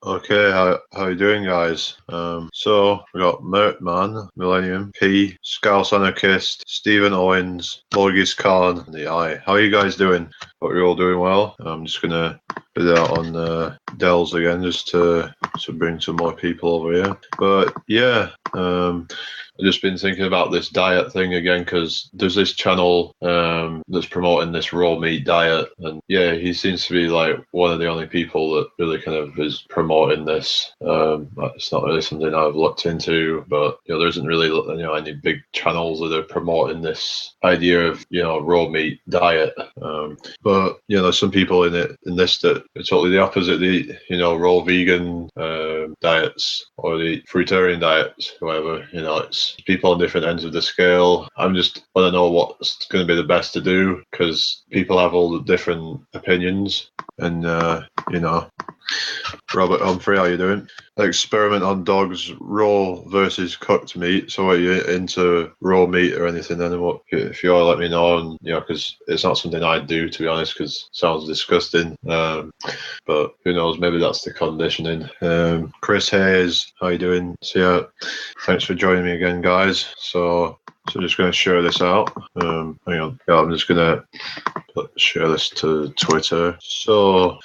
Okay, how you doing, guys? So we got Mertman, Millennium, P, Scouse Anarchist, Stephen Owens, Morgis Khan, and the Eye. How are you guys doing? Hope you're all doing well. I'm just gonna put that on Dells again, just to bring some more people over here. But yeah, I've just been thinking about this diet thing again because there's this channel that's promoting this raw meat diet, and yeah, he seems to be like one of the only people that really kind of is promoting this. It's not really something I've looked into, but there isn't really any big channels that are promoting this idea of raw meat diet. But there's some people in this that are totally the opposite. The raw vegan diets or the fruitarian diets, whatever. It's people on different ends of the scale. I'm just want to know what's going to be the best to do because people have all the different opinions. And Robert Humphrey, how you doing? Experiment on dogs, raw versus cooked meat. So are you into raw meat or anything? Then what? If you are, let me know. And because it's not something I do, to be honest, because it sounds disgusting. But who knows? Maybe that's the conditioning. Chris Hayes, how you doing? So yeah, thanks for joining me again, guys. So I'm just going to share this out. Hang on. Yeah, I'm just going to share this to Twitter. So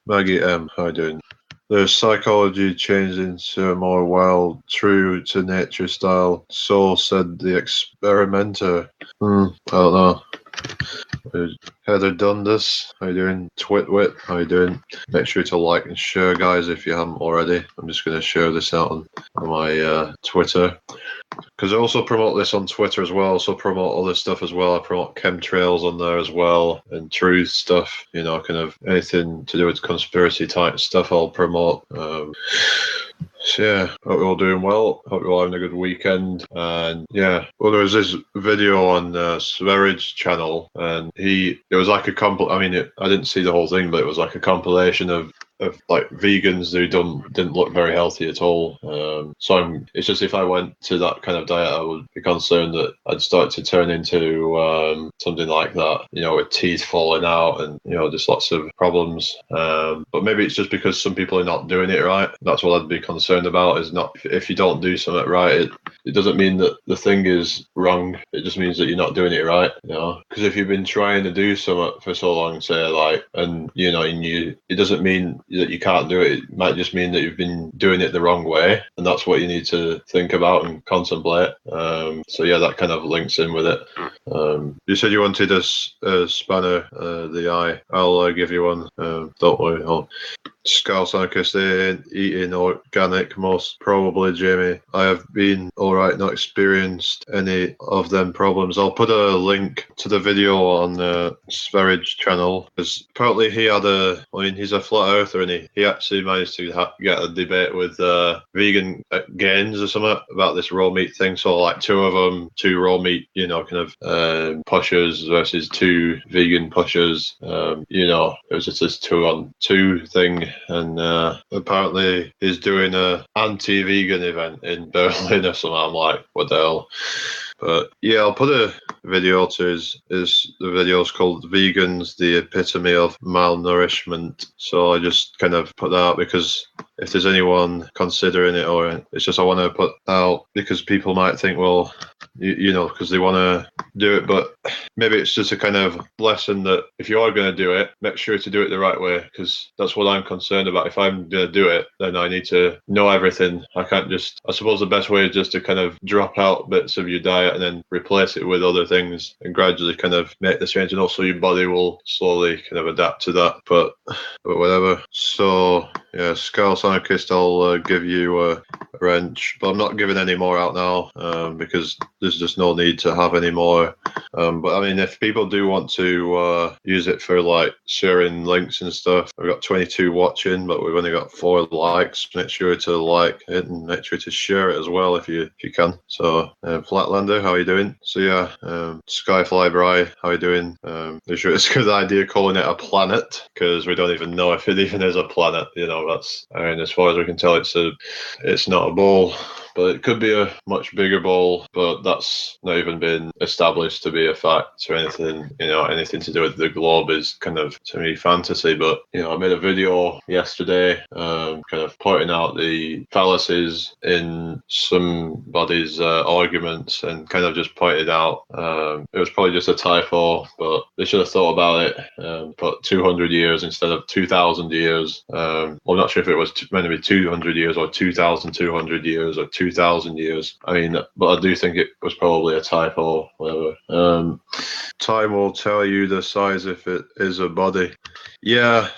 Maggie M, how you doing? There's psychology changed into a more wild, true to nature style. So said the experimenter. I don't know. Heather Dundas, how you doing? Twitwit, how you doing? Make sure to like and share, guys, if you haven't already. I'm just going to share this out on my Twitter. Because I also promote this on Twitter as well. So promote other stuff as well. I promote chemtrails on there as well and truth stuff. Kind of anything to do with conspiracy type stuff I'll promote. So yeah, hope you're all doing well. Hope you're all having a good weekend. And yeah, well, there was this video on Sverrid's channel, and it was like I didn't see the whole thing, but it was like a compilation of like vegans who didn't look very healthy at all. It's just if I went to that kind of diet, I would be concerned that I'd start to turn into something like that, with teeth falling out and just lots of problems. But maybe it's just because some people are not doing it right. That's what I'd be concerned about. Is not if you don't do something right, it doesn't mean that the thing is wrong. It just means that you're not doing it right. Because if you've been trying to do something for so long, say it doesn't mean that you can't do it. It might just mean that you've been doing it the wrong way, and that's what you need to think about and contemplate. So yeah, that kind of links in with it. You said you wanted a spanner, the eye. I'll give you one. Don't worry. Scouse Anarchist eating organic, most probably, Jamie. I have been alright, not experienced any of them problems. I'll put a link to the video on Sverrid's channel, because apparently he's a flat earther, and he actually managed to get a debate with vegan gains or something about this raw meat thing. So like two raw meat, pushers versus two vegan pushers. It was just this 2-on-2 thing. And apparently he's doing a anti-vegan event in Berlin or something. I'm like, what the hell? But yeah, I'll put a video to the video's called Vegans, the Epitome of Malnourishment. So I just kind of put that out because if there's anyone considering it, or it's just I want to put out because people might think, well, because they want to do it, but maybe it's just a kind of lesson that if you are going to do it, make sure to do it the right way, because that's what I'm concerned about. If I'm going to do it, then I need to know everything. I suppose the best way is just to kind of drop out bits of your diet and then replace it with other things and gradually kind of make the change, and also your body will slowly kind of adapt to that, but whatever. So yeah, Scouse Anarchist, I'll give you a wrench, but I'm not giving any more out now because there's just no need to have any more. But I mean, if people do want to use it for like sharing links and stuff, we've got 22 watching, but we've only got 4 likes. Make sure to like it and make sure to share it as well if you can. So Flatlander, how are you doing? So yeah, Skyfly Bry, how are you doing? Sure it's a good idea calling it a planet, because we don't even know if it even is a planet. As far as we can tell, it's not a ball. but it could be a much bigger ball, but that's not even been established to be a fact or anything. Anything to do with the globe is kind of, to me, fantasy. But I made a video yesterday, kind of pointing out the fallacies in somebody's arguments, and kind of just pointed out it was probably just a typo, but they should have thought about it. Put 200 years instead of 2,000 years. I'm not sure if it was meant to be 200 years or 2,200 years or 2,000 years. I mean, but I do think it was probably a typo, whatever. Time will tell you the size if it is a body. Yeah,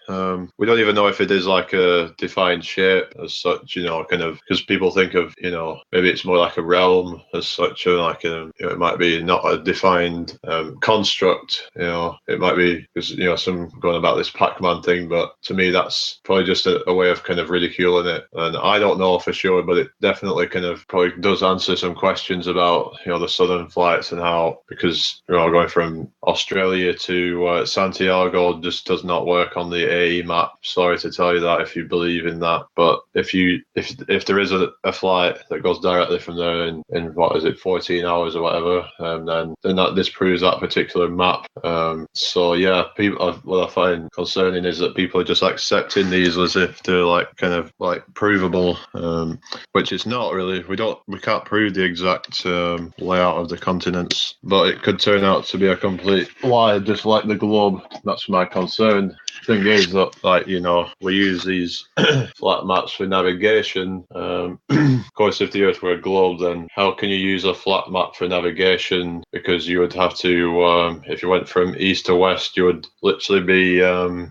we don't even know if it is like a defined shape as such, kind of, because people think of, maybe it's more like a realm as such, or like it might be not a defined construct, it might be, because, some going about this Pac-Man thing, but to me that's probably just a way of kind of ridiculing it. And I don't know for sure, but it definitely kind of probably does answer some questions about, the southern flights and how, because, going from Australia to Santiago just does not work on the AE map. Sorry to tell you that if you believe in that, but if there is a flight that goes directly from there in what is it, 14 hours or whatever, then that disproves that particular map. So yeah, what I find concerning is that people are just accepting these as if they're like kind of like provable, which it's not really. We can't prove the exact layout of the continents, but it could turn out to be a complete lie, just like the globe. That's my concern. Thing is that, like, we use these flat maps for navigation. Of course, if the Earth were a globe, then how can you use a flat map for navigation? Because you would have to, if you went from east to west, you would literally be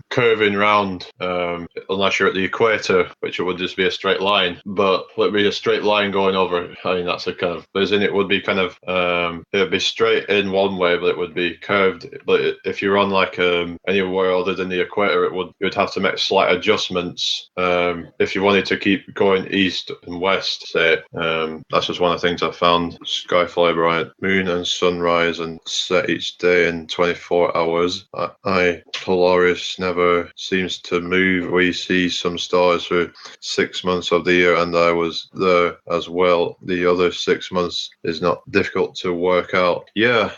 curving round, unless you're at the equator, which it would just be a straight line. But it would be a straight line going over. I mean, that's a kind of, as in it would be kind of, it would be straight in one way, but it would be curved. But if you're on like anywhere other than the equator, you would have to make slight adjustments if you wanted to keep going east and west, say. That's just one of the things I found. Sky fly bright, moon and sunrise and set each day in 24 hours. Polaris never seems to move. We see some stars for 6 months of the year, and I was there as well. The other 6 months is not difficult to work out. Yeah,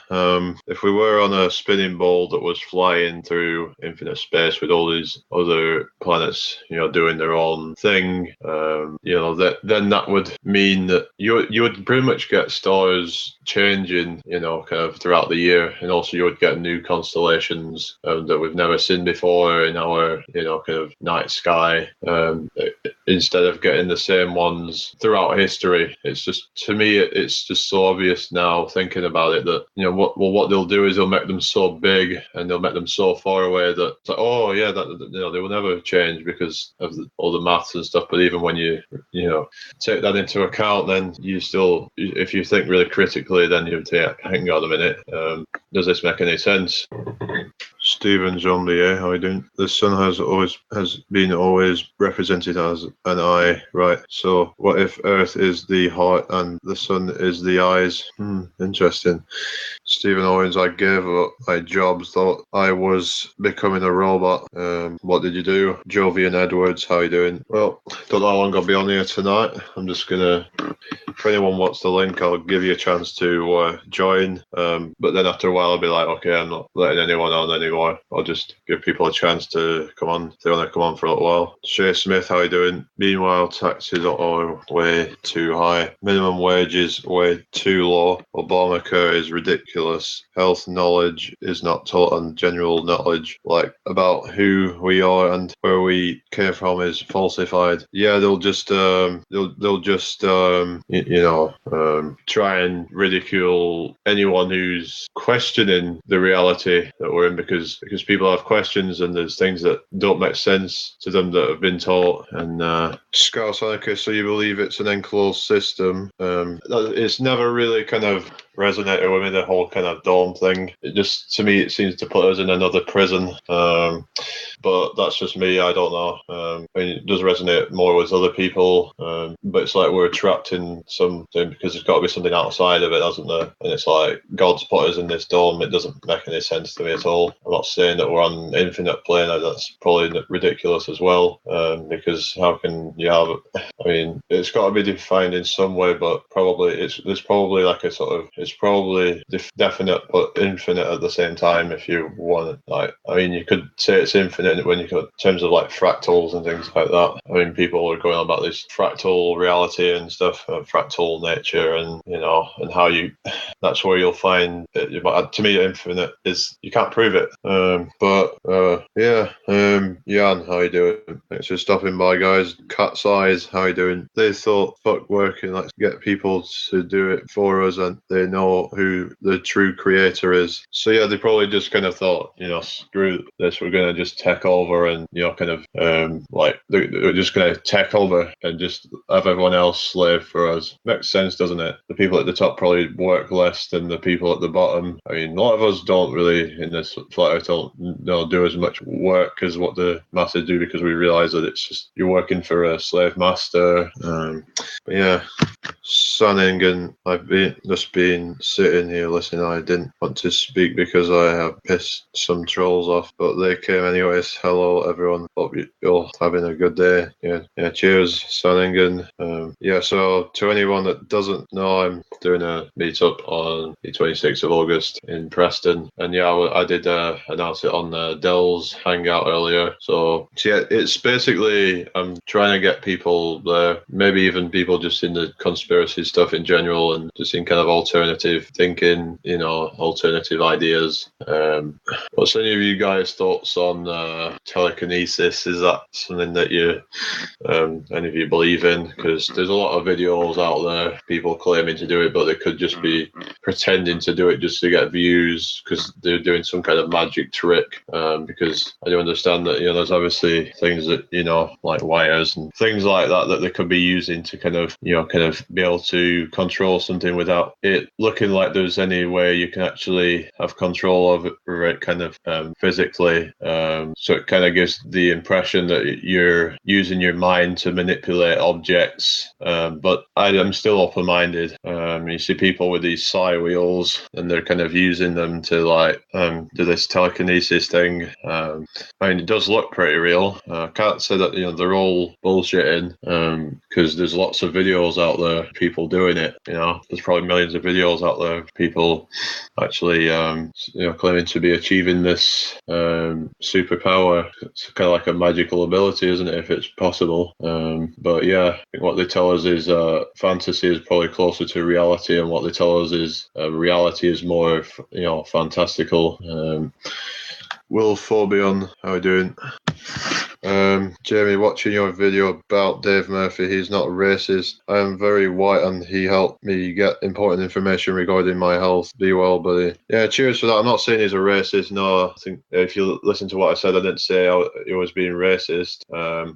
if we were on a spinning ball that was flying through infinite space with all these other planets, doing their own thing, then that would mean that you would pretty much get stars changing, kind of throughout the year, and also you would get new constellations that we've never seen before in our, kind of night sky, instead of getting the same ones throughout history. It's just, to me, it's just so obvious now thinking about it that, what they'll do is they'll make them so big and they'll make them so far away that it's like, oh yeah, that they will never change because of all the maths and stuff. But even when you take that into account, then you still, if you think really critically, then you think, hang on a minute, does this make any sense? Stephen Jombier, how are you doing? The sun has been always represented as an eye, right? So what if Earth is the heart and the sun is the eyes? Interesting. Stephen Owens, I gave up my job, thought I was becoming a robot. What did you do? Jovian Edwards, how are you doing? Well, don't know how long I'll be on here tonight. I'm just gonna, if anyone wants the link, I'll give you a chance to join. But then after a while, I'll be like, okay, I'm not letting anyone on anymore. I'll just give people a chance to come on if they want to come on for a little while. Shay Smith, how are you doing? Meanwhile, taxes are way too high. Minimum wage is way too low. Obamacare is ridiculous. Health knowledge is not taught, and general knowledge, like about who we are and where we came from, is falsified. Yeah, they'll just try and ridicule anyone who's questioning the reality that we're in, because people have questions and there's things that don't make sense to them that have been taught. And Scout Sonica, so you believe it's an enclosed system? It's never really kind of resonated with me, the whole kind of dome thing. It just, to me, it seems to put us in another prison. But that's just me, I don't know. I mean, it does resonate more with other people, but it's like we're trapped in something because there's got to be something outside of it, hasn't there? And it's like God's put us in this dome. It doesn't make any sense to me at all. I'm not saying that we're on infinite plane. That's probably ridiculous as well, because how can you have I mean, it's got to be defined in some way, but probably there's probably like a sort of, it's probably definite but infinite at the same time. If you want it, like, I mean, you could say it's infinite when you could, in terms of like fractals and things like that. I mean, people are going on about this fractal reality and stuff, fractal nature, and and how that's where you'll find it. But to me, infinite is, you can't prove it. Jan, how you doing? Thanks for stopping by, guys. Cat's Eyes, how you doing? They thought, fuck working, let's get people to do it for us, and they know who the true creator is. So yeah, they probably just kind of thought, screw this, we're gonna just take over, and they're just gonna take over and just have everyone else slave for us. Makes sense, doesn't it? The people at the top probably work less than the people at the bottom. I mean, a lot of us don't really in this flat earth don't do as much work as what the masses do, because we realise that it's just, you're working for a slave master. But yeah, Sanningen, I've been sitting here listening. I didn't want to speak because I have pissed some trolls off, but they came anyways. Hello everyone, hope you're having a good day. Yeah, cheers, Sanningen. So to anyone that doesn't know, I'm doing a meetup on the 26th of August in Preston, and I did announce it on Dell's Hangout earlier. So yeah, it's basically, I'm trying to get people there, maybe even people just in the conspiracy stuff in general, and just in kind of alternative thinking, alternative ideas. What's any of you guys' thoughts on telekinesis? Is that something that any of you believe in? Because there's a lot of videos out there, people claiming to do it, but they could just be pretending to do it just to get views, because they're doing some kind of magic trick. Because I do understand that there's obviously things that like wires and things like that they could be using to kind of be able to control something without it looking like there's any way you can actually have control over it kind of physically. So it kind of gives the impression that you're using your mind to manipulate objects. But I'm still open-minded. You see people with these psi wheels, and they're kind of using them to do this telekinesis thing. I mean, it does look pretty real. I can't say that they're all bullshitting, because there's lots of videos out there, people doing it. There's probably millions of videos out there, people actually claiming to be achieving this superpower. It's kind of like a magical ability, isn't it, if it's possible? But yeah, I think what they tell us is fantasy is probably closer to reality, and what they tell us is reality is more fantastical. Will Forbion, how are you doing? Jamie, watching your video about Dave Murphy, he's not racist. I am very white and he helped me get important information regarding my health. Be well, buddy. Yeah, cheers for that. I'm not saying he's a racist. No, I think if you listen to what I said, I didn't say he was being racist.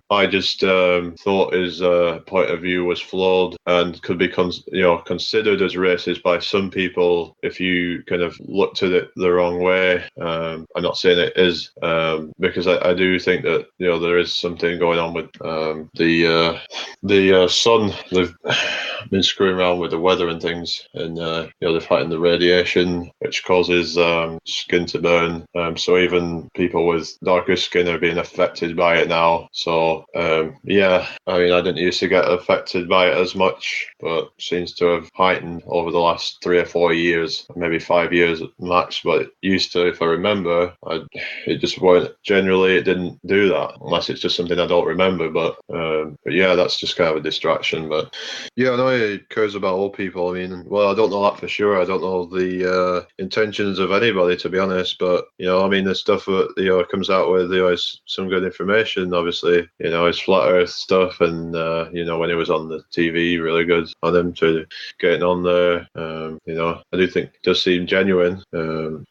I just thought his point of view was flawed and could be considered as racist by some people if you kind of looked at it the wrong way. I'm not saying it is, because I do think that there is something going on with the sun. They've been screwing around with the weather and things, and they're fighting the radiation, which causes skin to burn. So even people with darker skin are being affected by it now. So yeah, I mean, I didn't used to get affected by it as much, but seems to have heightened over the last 3 or 4 years, maybe 5 years max. But it used to, if I remember, it just weren't. Generally, it didn't do that, unless it's just something I don't remember. But yeah, that's just kind of a distraction. But yeah, I know he cares about old people. I mean, well, I don't know that for sure. I don't know the intentions of anybody, to be honest. But I mean, the stuff that comes out with is some good information. Obviously, his flat Earth stuff, and when he was on the TV, really good on him to getting on there. I do think it does seem genuine.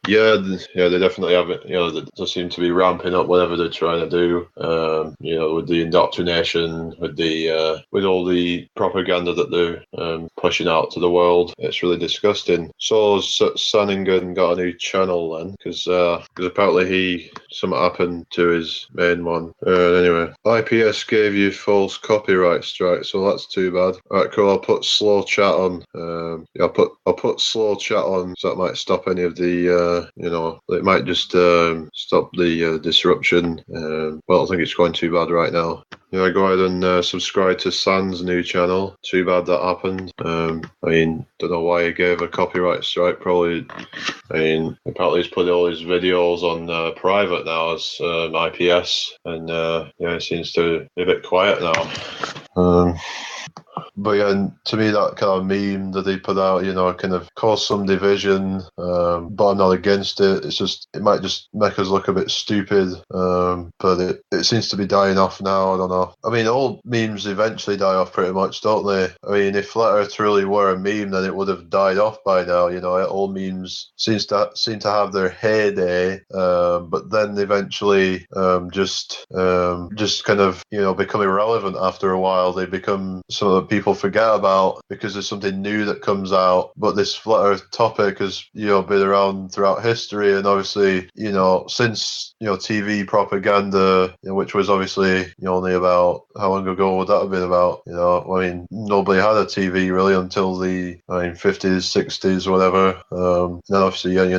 Yeah, they definitely have it. They does seem to be ramping up whatever they're trying to do. With the indoctrination, with all the propaganda that they're pushing out to the world. It's really disgusting. So Sanningen got a new channel then, because apparently something happened to his main one. Anyway, IPS gave you false copyright strike, so that's too bad. Alright, cool. I'll put slow chat on. I'll put slow chat on, so that might stop any of the it might just stop the disruption. Well, I don't think it's going too bad right now. Yeah, go ahead and subscribe to San's new channel. Too bad that happened. I mean, don't know why he gave a copyright strike. Probably, I mean, apparently he's put all his videos on private now as IPS, and yeah, it seems to be a bit quiet now. But yeah, and to me, that kind of meme that they put out, kind of caused some division. But I'm not against it. It's just, it might just make us look a bit stupid. But it seems to be dying off now. I don't know. I mean, all memes eventually die off pretty much, don't they? I mean, if Flat Earth really were a meme, then it would have died off by now. All memes seem to have their heyday, but then eventually just kind of become irrelevant after a while. They become something that people forget about because there's something new that comes out. But this flat Earth topic has been around throughout history, and obviously since TV propaganda, which was obviously only about, how long ago would that have been about? I mean, nobody had a TV really until the 50s, 60s, whatever. Then obviously you had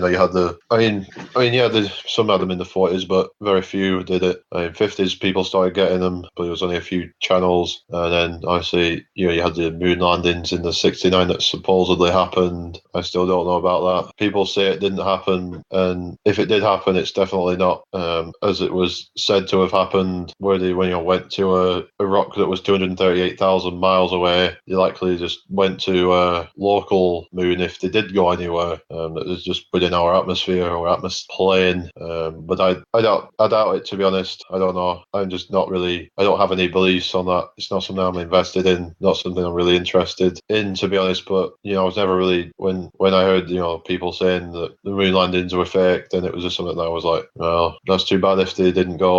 some had them in the 40s, but very few did it. In 50s people started getting them, but there was only a few channels, and then obviously you had the moon landings in the 69 that supposedly happened. I still don't know about that. People say it didn't happen, and if it did happen, it's definitely not as it was said to have happened, where they went to a rock that was 238,000 miles away. They likely just went to a local moon if they did go anywhere. That was just within our atmosphere or plane. But I doubt it, to be honest. I don't know. I'm just not really. I don't have any beliefs on that. It's not something I'm invested in. Not something I'm really interested in, to be honest. But I was never really, when I heard people saying that the moon landings were fake, then it was just something that I was like, well, that's too bad if they didn't go.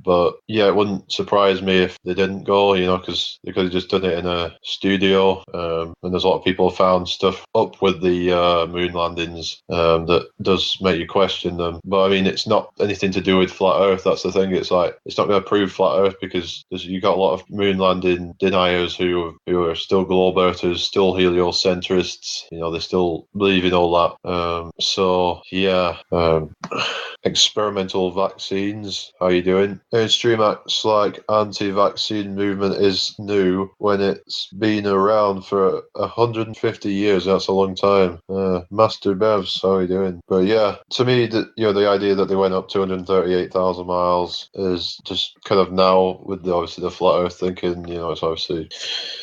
But yeah, it wouldn't surprise me if they didn't go. Because they could have just done it in a studio. And there's a lot of people found stuff up with the moon landings that does make you question them. But I mean, it's not anything to do with flat Earth. That's the thing. It's like, it's not going to prove flat Earth, because you got a lot of moon landing deniers who are still globe earthers, still heliocentrists. They still believe in all that. So yeah. Experimental vaccines. How you doing? Mainstream acts like anti-vaccine movement is new when it's been around for 150 years. That's a long time. Master Bevs, how you doing? But yeah, to me, the idea that they went up 238,000 miles is just kind of, now with obviously the flat Earth thinking, it's obviously,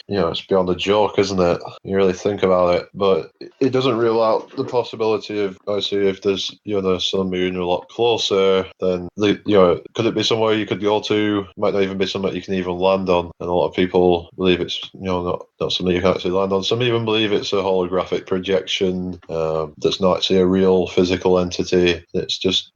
it's beyond a joke, isn't it? You really think about it, but it doesn't rule out the possibility of, obviously, if there's the sun moon a lot closer, then could it be somewhere you could go to? Might not even be somewhere you can even land on, and a lot of people believe it's not something you can actually land on. Some even believe it's a holographic projection that's not actually a real physical entity. It's just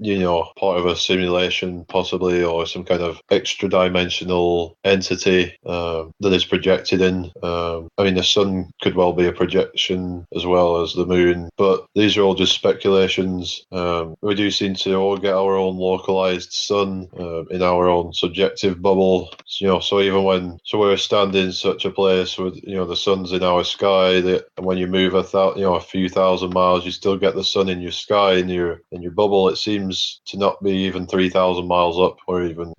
part of a simulation possibly, or some kind of extra dimensional entity that is projected in. I mean, the sun could well be a projection as well as the moon, but these are all just speculations. We do seem to all get our own localized sun in our own subjective bubble. So even when we're standing in such a place with the sun's in our sky, that when you move a few thousand miles, you still get the sun in your sky, in your bubble. It seems to not be even 3,000 miles up, or even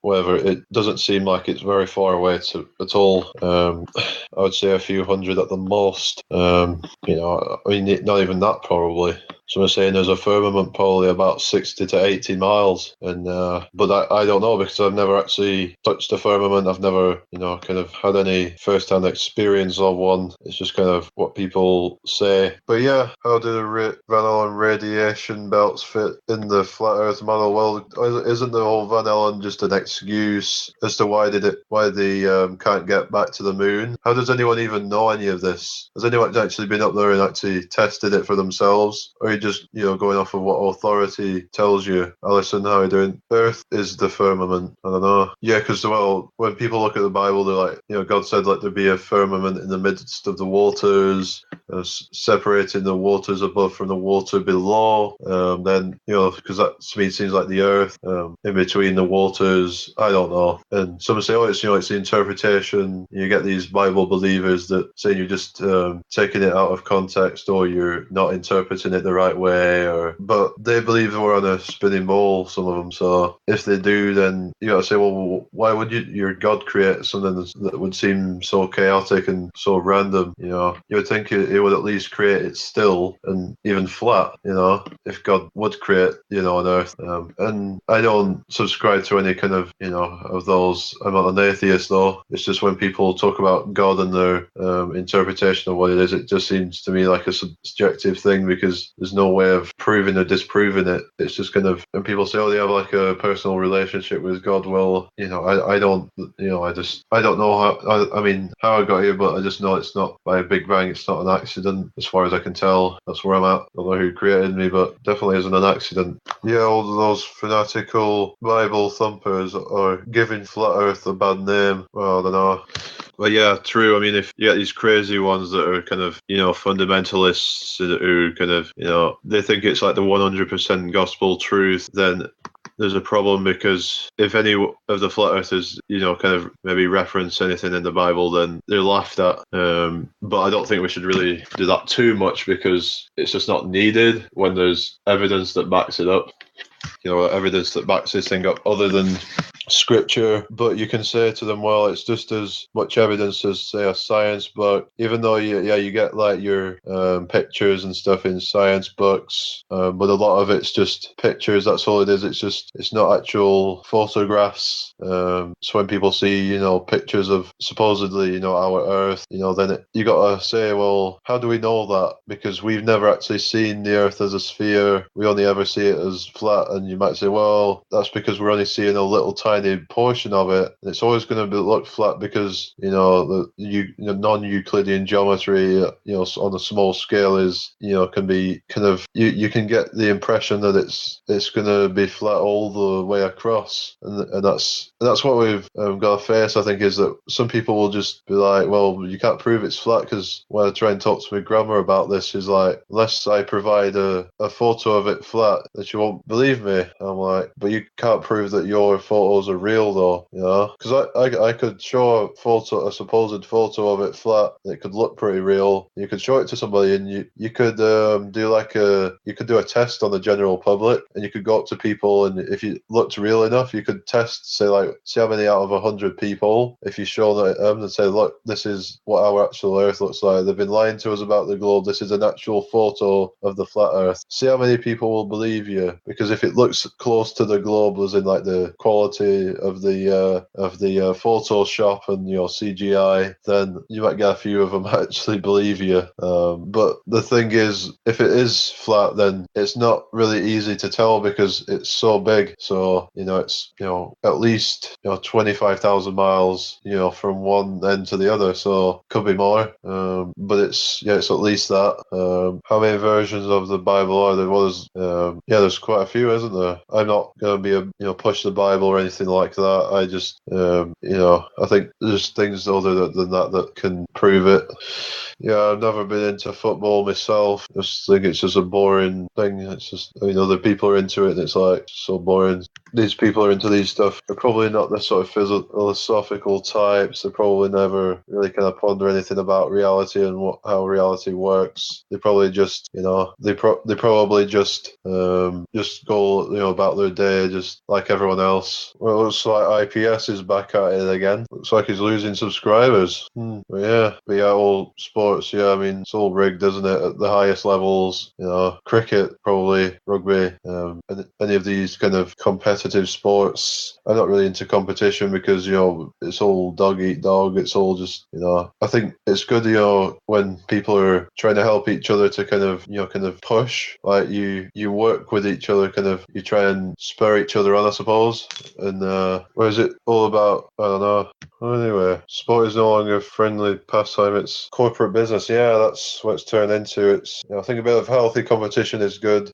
whatever. It doesn't seem like it's very far away at all. I would say a few hundred at the most. I mean, not even that probably. So I'm saying there's a firmament probably about 60 to 80 miles, and but I don't know, because I've never actually touched a firmament. I've never kind of had any first-hand experience of one. It's just kind of what people say. But yeah, how do the Van Allen radiation belts fit in the flat Earth model? Well, isn't the whole Van Allen just an excuse as to why they can't get back to the moon? How does anyone even know any of this? Has anyone actually been up there and actually tested it for themselves, or are you just going off of what authority tells you? Alison, how are you doing? Earth is the firmament. I don't know. Yeah, because when people look at the Bible, they're like, God said, let there be a firmament in the midst of the waters, separating the waters above from the water below. Then because that to me seems like the earth in between the waters. I don't know. And some say, it's it's the interpretation. You get these Bible believers that say you're just taking it out of context, or you're not interpreting it the right right way, but they believe we're on a spinning ball, some of them. So if they do, then you got to say, well, why would your God create something that would seem so chaotic and so random? You would think it would at least create it still and even flat. If God would create, an Earth. And I don't subscribe to any kind of, of those. I'm not an atheist though. It's just when people talk about God and their interpretation of what it is, it just seems to me like a subjective thing because there's no way of proving or disproving it. It's just kind of, and people say, oh, they have like a personal relationship with God. Well, I don't, I don't know how I got here, but I just know it's not by a big bang. It's not an accident as far as I can tell. That's where I'm at. I don't know who created me, but definitely isn't an accident. Yeah, all of those fanatical Bible thumpers are giving Flat Earth a bad name. Well, I don't know. Well, yeah, true. I mean, if you get these crazy ones that are kind of, fundamentalists who kind of, they think it's like the 100% gospel truth, then there's a problem because if any of the flat earthers, kind of maybe reference anything in the Bible, then they're laughed at. But I don't think we should really do that too much because it's just not needed when there's evidence that backs it up. Evidence that backs this thing up other than scripture. But you can say to them, well, it's just as much evidence as, say, a science book, even though you get like your pictures and stuff in science books, but a lot of it's just pictures. That's all it is. It's not actual photographs. So when people see pictures of supposedly our Earth, then you got to say, well, how do we know that? Because we've never actually seen the Earth as a sphere. We only ever see it as flat. And you might say, well, that's because we're only seeing a little tiny portion of it. And it's always going to look flat because the non-Euclidean geometry, on a small scale is can be kind of you can get the impression that it's going to be flat all the way across, and that's what we've got to face. I think is that some people will just be like, well, you can't prove it's flat because when I try and talk to my grandma about this, she's like, unless I provide a photo of it flat, that she won't believe me. I'm like, but you can't prove that your photos are real though, because I could show a supposed photo of it flat, and it could look pretty real. You could show it to somebody, and you could do a test on the general public, and you could go up to people, and if you looked real enough, you could test, say how many out of 100 people, if you show them and say, look, this is what our actual Earth looks like. They've been lying to us about the globe. This is an actual photo of the flat Earth. See how many people will believe you, because if it looks close to the globe, as in like the quality of the Photoshop and CGI, then you might get a few of them actually believe you. But the thing is, if it is flat, then it's not really easy to tell because it's so big. So it's at least 25,000 miles from one end to the other. So could be more. But it's at least that. How many versions of the Bible are there? Well, there's quite a few, isn't there? I'm not going to be push the Bible or anything like that. I just I think there's things other than that can prove it. Yeah, I've never been into football myself. I just think it's just a boring thing. It's just, other people are into it and it's like so boring. These people are into these stuff. They're probably not the sort of philosophical types. They probably never really kind of ponder anything about reality and how reality works. They probably just, they probably just go, about their day just like everyone else. Well, it looks like IPS is back at it again. Looks like he's losing subscribers. But yeah, all sports. Yeah, I mean, it's all rigged, isn't it? At the highest levels, cricket, probably rugby, any of these kind of competitive sports. I'm not really into competition because it's all dog eat dog. It's all just I think it's good when people are trying to help each other to kind of push, like you work with each other, kind of you try and spur each other on, I suppose. And what is it all about? I don't know. Anyway, sport is no longer a friendly pastime, it's corporate business. Yeah, that's what it's turned into. It's I think a bit of healthy competition is good.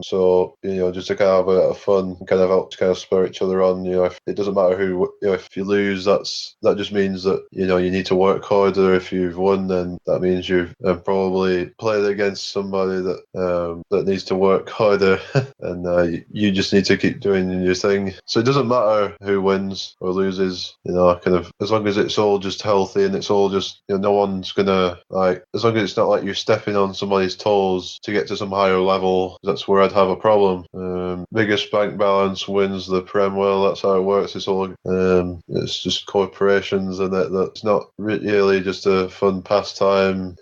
So just to kind of have a bit of fun, kind of help to kind of spur each other on. If it doesn't matter who, if you lose, that just means that you need to work harder. If you've won, then that means you've probably played against somebody that needs to work harder, and you just need to keep doing your thing. So it doesn't matter who wins or loses. Kind of as long as it's all just healthy and it's all just, no one's gonna, like, as long as it's not like you're stepping on somebody's toes to get to some higher level, that's where I'd have a problem. Biggest bank balance wins the Prem. Well, that's how it works. It's just corporations, and that's not really just a fun pastime.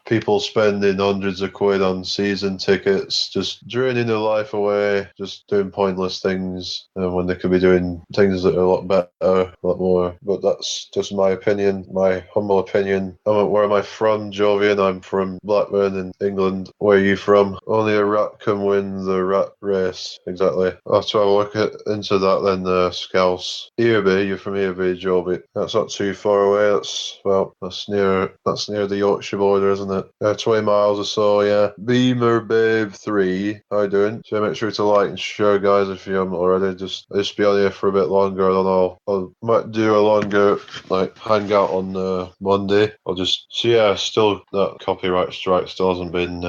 People spending hundreds of quid on season tickets, just draining their life away, just doing pointless things when they could be doing things that are a lot better, a lot more. But that's just my opinion, my humble opinion. Where am I from, Jovian? I'm from Blackburn in England. Where are you from? Only a rat can win the rat race. Exactly. I'll have to have a look into that then, Scouse. Earby, you're from Earby, Joby. That's not too far away. That's near the Yorkshire border, isn't it? 20 miles or so, yeah. Beamer Babe 3, how you doing? So make sure to like and share, guys, if you haven't already. Just be on here for a bit longer. I don't know. I might do a longer hangout on Monday. Still that copyright strike still hasn't been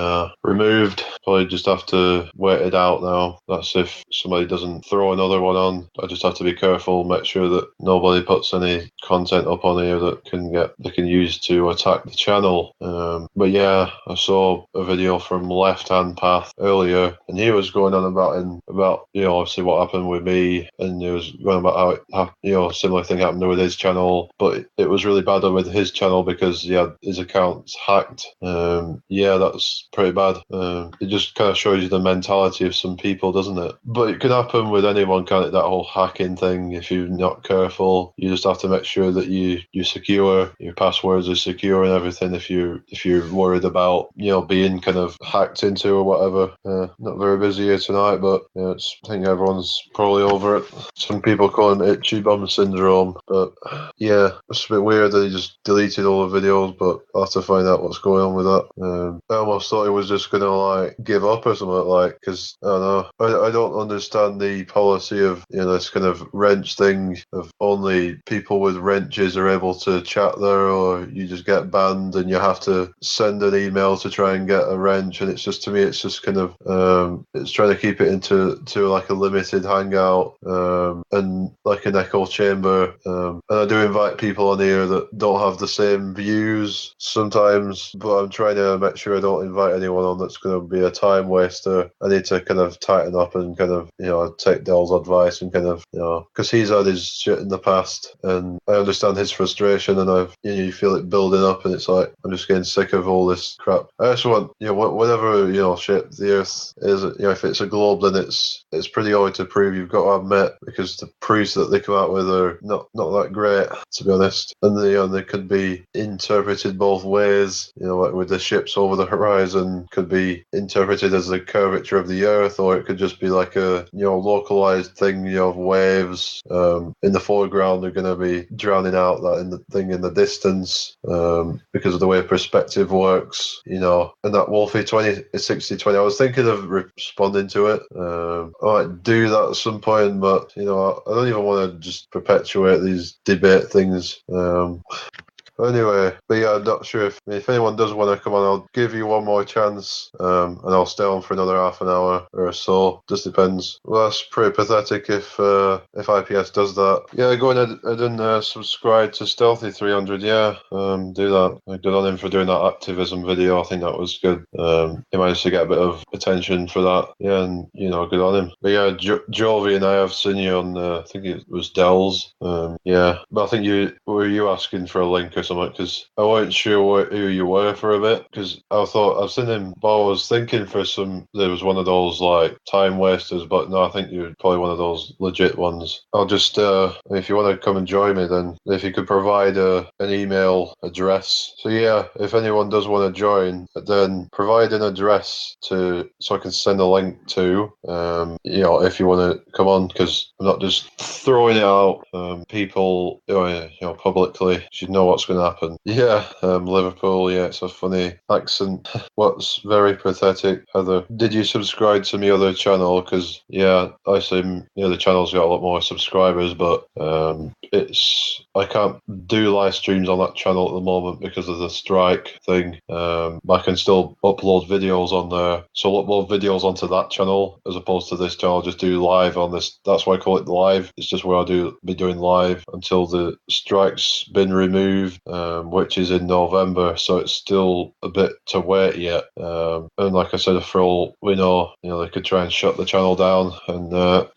removed. Probably just have to wait it out now. That's if somebody doesn't throw another one on. I just have to be careful, make sure that nobody puts any content up on here that they can use to attack the channel. But yeah, I saw a video from Left Hand Path earlier, and he was going on about obviously what happened with me, and he was going about how similar thing happened with his channel, but it was really bad with his channel because he had his accounts hacked. That's pretty bad. It just kind of shows you the mentality of some people, doesn't it? But it can happen with anyone, can't it? That whole hacking thing. If you're not careful, you just have to make sure that you're secure, your passwords are secure and everything. If you're worried about being kind of hacked into or whatever. Not very busy here tonight, but I think everyone's probably over it. Some people call it itchy bum syndrome, but yeah, it's a bit weird that he just deleted all the videos, but I'll have to find out what's going on with that. I almost thought he was just gonna give up or something, because I don't know. I don't understand the policy of this kind of wrench thing of only people with wrenches are able to chat there, or you just get banned and you have to send an email to try and get a wrench. And it's just, to me, it's just kind of it's trying to keep it into a limited hangout and an echo chamber. And I do invite people on here that don't have the same views sometimes, but I'm trying to make sure I don't invite anyone on that's going to be a time waster. I need to kind of tighten up and kind of take Dell's advice and kind of because he's had his shit in the past, and I understand his frustration, and you feel it building up, and it's like I'm just getting sick of all this crap. I just want whatever shape the Earth is, if it's a globe, then it's pretty hard to prove. You've got to have met, because the proofs that they come out with are not that great, to be honest, and they could be interpreted both ways. With the ships over the horizon, could be interpreted as the curvature of the Earth, or it could just be like a localized thing of waves in the foreground. They're going to be drowning out that in the thing in the distance because of the way perspective works, and that Wolfie 60/20. I was thinking of responding to it. I might do that at some point, but I don't even want to just perpetuate these debate things. Anyway, but yeah, I'm not sure if anyone does want to come on, I'll give you one more chance, and I'll stay on for another half an hour or so. Just depends. Well, that's pretty pathetic if IPS does that. Yeah, go ahead and subscribe to Stealthy 300. Yeah, do that. Good on him for doing that activism video. I think that was good. He managed to get a bit of attention for that. Yeah, and good on him. But yeah, Jovi and I have seen you on. I think it was Dell's. Yeah, but I think you asking for a link or something, because I wasn't sure who you were for a bit, because I thought I've seen him, but I was thinking there was one of those time wasters, but no, I think you're probably one of those legit ones. I'll just if you want to come and join me, then if you could provide an email address. So yeah, if anyone does want to join, then provide an address so I can send a link to if you want to come on, because I'm not just throwing it out. People publicly should know what's going to happen. Yeah, Liverpool. Yeah, it's a funny accent. What's very pathetic, Heather? Did you subscribe to my other channel? Because yeah, I see the channel's got a lot more subscribers, but I can't do live streams on that channel at the moment because of the strike thing. I can still upload videos on there, so I'll upload videos onto that channel as opposed to this channel. Just do live on this. That's why I call it live. It's just where I'll be doing live until the strike's been removed, which is in November. So it's still a bit to wait yet. And like I said, for all we know, they could try and shut the channel down. And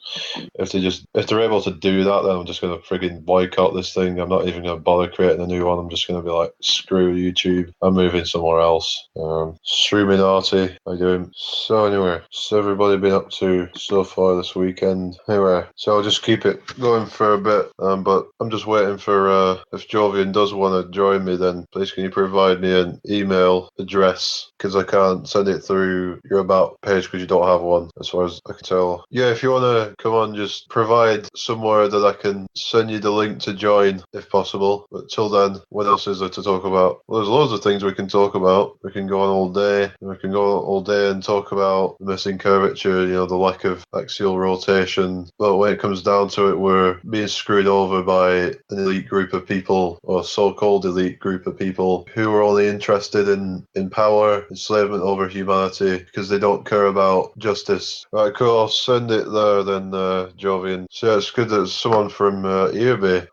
if they're able to do that, then I'm just going to frigging boycott this thing. I'm not even going to bother creating a new one. I'm just going to be like, screw YouTube. I'm moving somewhere else. Struminati, I do. So anyway, so everybody been up to so far this weekend? Anyway, so I'll just keep it going for a bit. But I'm just waiting for if Jovian does want to join me, then please can you provide me an email address, because I can't send it through your About page because you don't have one, as far as I can tell. Yeah, if you want to come on, just provide somewhere that I can send you the link to join, if possible. But till then, what else is there to talk about? Well, there's loads of things we can talk about. We can go on all day. We can go on all day and talk about the missing curvature, the lack of axial rotation. But when it comes down to it, we're being screwed over by an elite group of people, or so-called elite group of people, who are only interested in power, enslavement over humanity, because they don't care about justice. Right, cool. I'll send it there then, Jovian. So yeah, it's good that it's someone from Earby.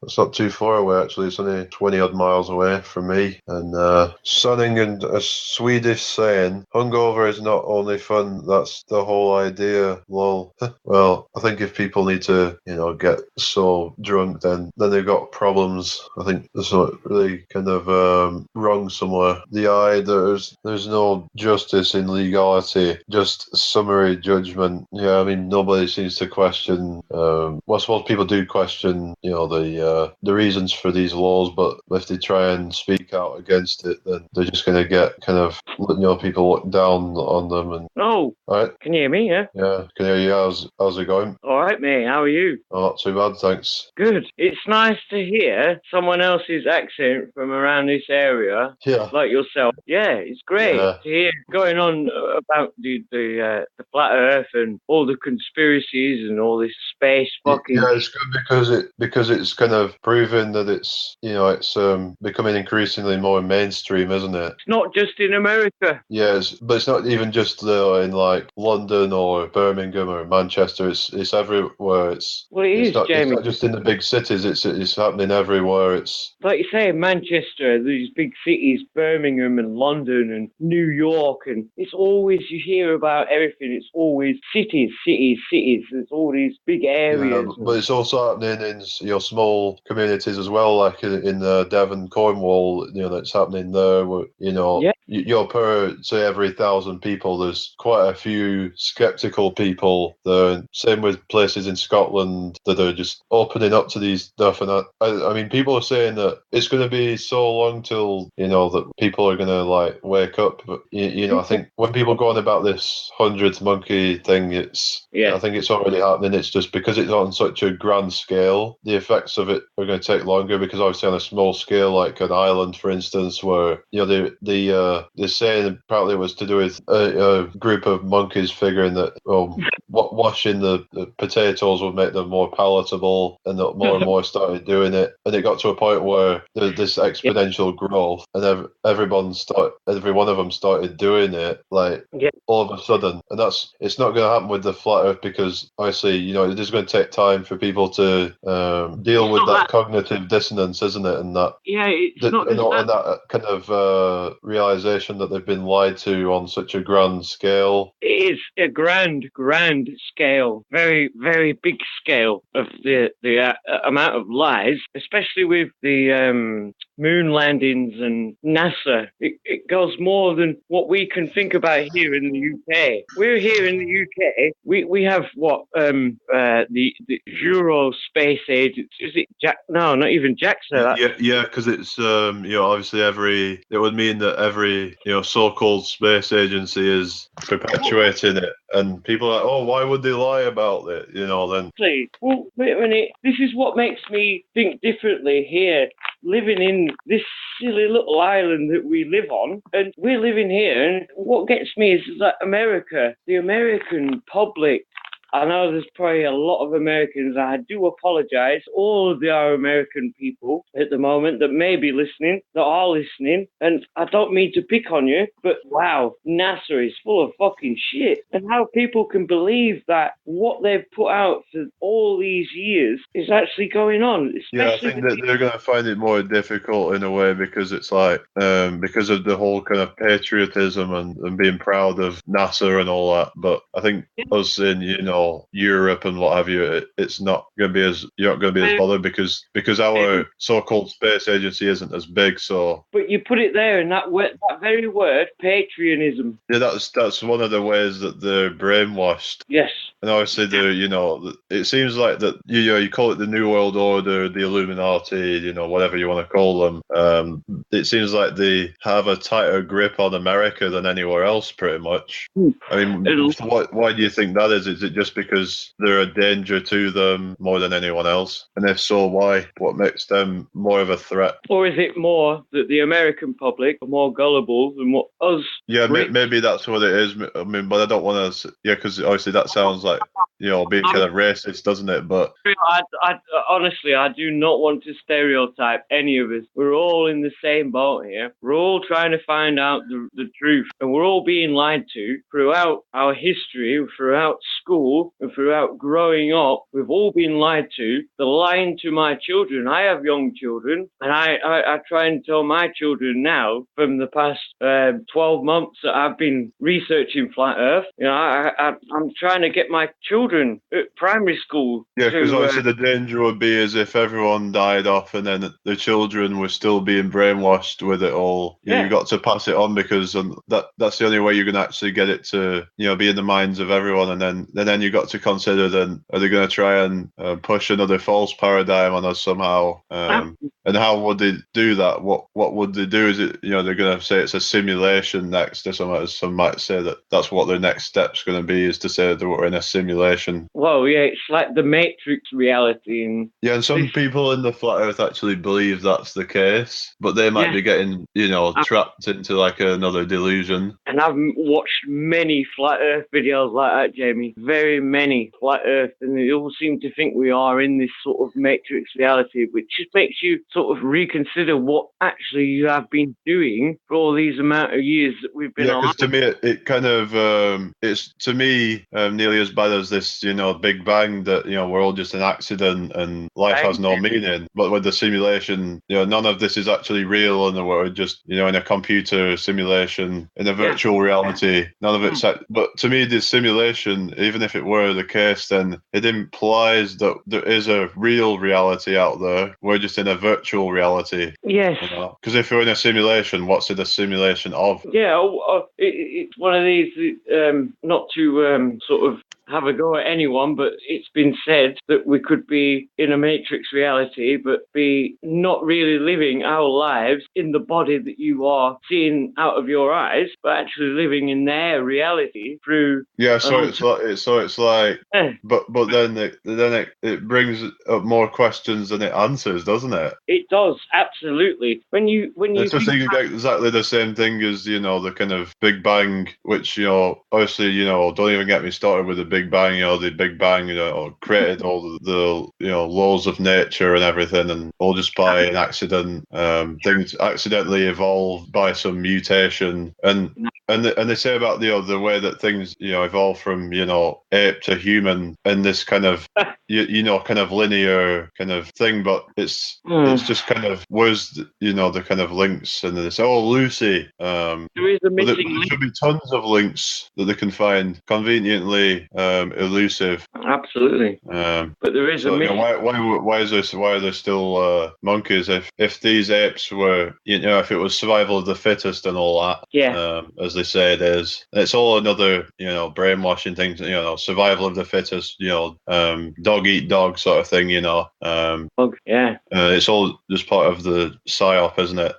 It's not too far away, actually. It's only 20 odd miles away from me. And sunning and a Swedish saying, hungover is not only fun, that's the whole idea, lol. Well, I think if people need to, get so drunk, then they've got problems. I think there's something really kind of wrong somewhere. There's no justice in legality, just summary judgment. Yeah, I mean, nobody seems to question. Well, I suppose people do question, the reasons for these laws, but if they try and speak out against it, then they're just going to get kind of, people look down on them. And oh, right, can you hear me? Yeah. Yeah, can hear you. How's it going? All right, mate. How are you? Oh, not too bad, thanks. Good. It's nice to hear someone else's accent from around this area, Yeah, like yourself. Yeah, it's great to hear going on about the flat Earth and all the conspiracies and all this space fucking. Yeah, it's good because it's kind of proven that it's becoming increasingly more mainstream, isn't it? It's not just in America. Yes, but it's not even just in like London or Birmingham or Manchester. It's everywhere. It's Jamie. It's not just in the big cities. It's happening everywhere. It's like you say, Manchester, these big cities, Birmingham and London and New York, and it's always, you hear about everything. It's always cities. It's all these big areas. Yeah, but it's also happening in small communities as well, like in Devon, Cornwall. That's happening there. Where, per say every 1,000 people, there's quite a few skeptical people there. Same with places in Scotland that are just opening up to these stuff. And I mean, people are saying that it's going to be so long till that people are going to like wake up. But I think when people go on about this 100th monkey thing, I think it's already happening. It's just because it's on such a grand scale, the effects of it are going to take longer. Because obviously on a small scale, like an island, for instance, where they're saying apparently it was to do with a group of monkeys figuring that washing the potatoes would make them more palatable, and that more and more started doing it, and it got to a point where there's this exponential growth, and every one of them started doing it all of a sudden. And it's not going to happen with the flat Earth, because obviously it is going to take time for people to deal with that cognitive dissonance, isn't it? And that that kind of realization that they've been lied to on such a grand scale. It is a grand scale, very, very big scale of the amount of lies, especially with the moon landings and NASA. It goes more than what we can think about here in the UK. We're here in the UK. We have what the Euro Space Agency. Is it Jack? No, not even JAXA. Yeah, because it's obviously it would mean that every so-called space agency is perpetuating it, and people are like, oh, why would they lie about it? Then. Well, wait a minute. This is what makes me think differently here. living in this silly little island that we live on, and we're living here. And what gets me is that America, the American public. I know there's probably a lot of Americans. I do apologize, all of our American people at the moment that may be listening, that are listening, and I don't mean to pick on you, but wow, NASA is full of fucking shit. And how people can believe that what they've put out for all these years is actually going on. Yeah, I think that they're going to find it more difficult in a way because it's like, because of the whole kind of patriotism and being proud of NASA and all that. But I think us in, Europe and what have you, it's not going to be you're not going to be as bothered because our so-called space agency isn't as big. So, but you put it there in that very word, patriotism. Yeah, that's one of the ways that they're brainwashed. Yes. And obviously, it seems like that you call it the New World Order, the Illuminati, whatever you want to call them. It seems like they have a tighter grip on America than anywhere else, pretty much. I mean, why do you think that is? Is it just because they're a danger to them more than anyone else? And if so, why? What makes them more of a threat? Or is it more that the American public are more gullible than what us? Yeah, maybe that's what it is. I mean, but I don't want to. Yeah, because obviously that sounds like being kind of racist, doesn't it? But I honestly, I do not want to stereotype any of us. We're all in the same boat here. We're all trying to find out the truth, and we're all being lied to throughout our history, throughout school, and throughout growing up. We've all been lied to. They're lying to my children. I have young children, and I try and tell my children now from the past 12 months that I've been researching flat Earth. I'm trying to get my children at primary school. Yeah, because obviously the danger would be as if everyone died off and then the children were still being brainwashed with it all. You've got to pass it on because that's the only way you're going to actually get it to be in the minds of everyone. And then you've got to consider then are they going to try and push another false paradigm on us somehow? And how would they do that? What would they do? Is it they're going to say it's a simulation next or something? As some might say that's what their next step's going to be, is to say that we're in a simulation. Well, yeah, it's like the Matrix reality. And some people in the flat Earth actually believe that's the case, but they might be getting trapped into like another delusion. And I've watched many flat Earth videos like that, Jamie. Very many flat Earth, and they all seem to think we are in this sort of Matrix reality, which just makes you sort of reconsider what actually you have been doing for all these amount of years that we've been alive. Because to me, it kind of it's to me nearly as bad as this Big Bang, that we're all just an accident and life has no meaning. But with the simulation, none of this is actually real, and we're just in a computer simulation in a virtual reality. None of it's. But to me, this simulation, even if it were the case, then it implies that there is a real reality out there. We're just in a virtual reality. Yes. Because if we're in a simulation, what's it a simulation of? Yeah, it's one of these. Not to sort of have a go at anyone, but it's been said that we could be in a Matrix reality, but be not really living our lives in the body that you are seeing out of your eyes, but actually living in their reality through. Yeah, so it's like, but then it brings up more questions than it answers, doesn't it? It does, absolutely. When you it's just exactly the same thing as the kind of Big Bang, which obviously don't even get me started with the Big Bang. The Big Bang created all the laws of nature and everything, and all just by an accident. Things accidentally evolved by some mutation, and they say about the way that things evolve from ape to human in this kind of kind of linear kind of thing, but it's just kind of where's the kind of links, and then they say, oh, Lucy, there is a missing link. There should be tons of links that they can find conveniently elusive. Absolutely. But there is a missing. Why are there still monkeys if these apes were if it was survival of the fittest and all that, as they say it is. It's all another brainwashing thing, survival of the fittest, dog eat dog sort of thing, it's all just part of the psyop, isn't it?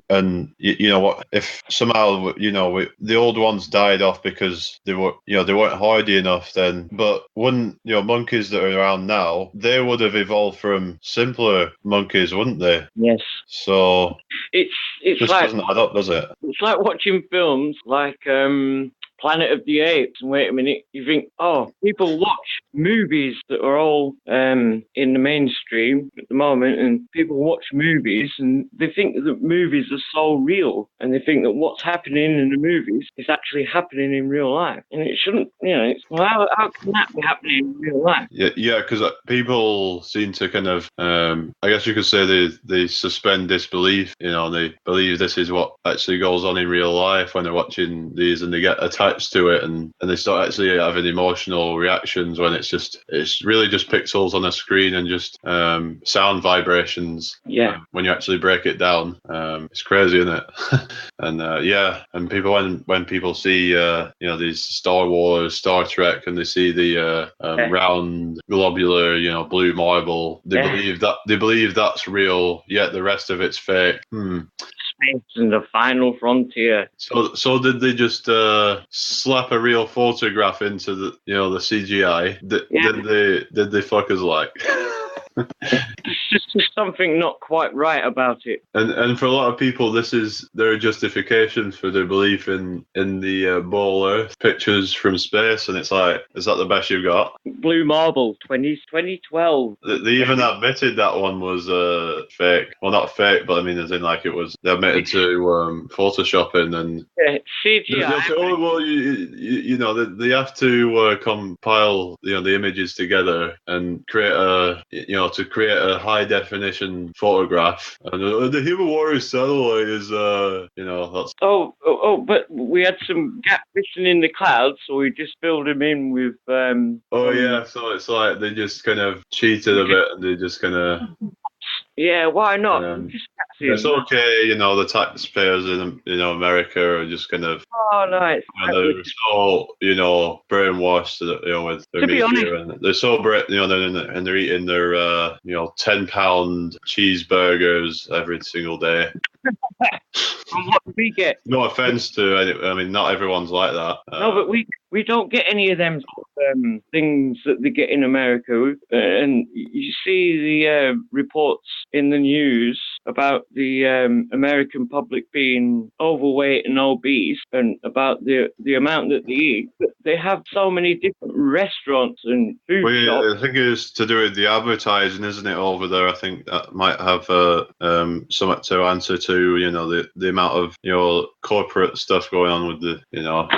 And if somehow the old ones died off because they weren't hardy enough enough, then. But wouldn't monkeys that are around now? They would have evolved from simpler monkeys, wouldn't they? Yes. So It's just like doesn't add up, does it? it's like watching films like Planet of the Apes. And wait a minute, you think, oh, people watch movies that are all in the mainstream at the moment, and people watch movies and they think that movies are so real, and they think that what's happening in the movies is actually happening in real life, and it shouldn't. Well, how can that be happening in real life? Yeah, because people seem to kind of, I guess you could say they suspend disbelief. They believe this is what actually goes on in real life when they're watching these, and they get attached to it, and they start actually having emotional reactions when it's really just pixels on a screen and just sound vibrations. Yeah. When you actually break it down, it's crazy, isn't it? And people when people see these Star Wars, Star Trek, and they see the round globular blue marble, they believe that's real, yet the rest of it's fake. Space and the final frontier. So did they just slap a real photograph into the the CGI? Did they fuck us like? There's just something not quite right about it. And for a lot of people, this is their justification for their belief in the ball Earth pictures from space, and it's like, is that the best you've got? Blue Marble, 2012. They even admitted that one was fake. Well, not fake, but I mean, as in like it was. They admitted to photoshopping and CGI. They have to compile the images together and create a high definition photograph. And the Human Warriors satellite is that's. But we had some gap missing in the clouds, so we just filled them in with. So it's like they just kind of cheated a bit, and they just kind of. Yeah, why not? It's okay, the taxpayers in America are just kind of. Oh no, they're so brainwashed, with their media, and they're so and they're eating their 10-pound cheeseburgers every single day. And what do we get? No offense to not everyone's like that. No, but we don't get any of them things that they get in America. And you see the reports in the news about the American public being overweight and obese, and about the amount that they eat. But they have so many different restaurants and food shops. I think it's to do with the advertising, isn't it, over there? I think that might have something to answer to, the amount of, corporate stuff going on with the,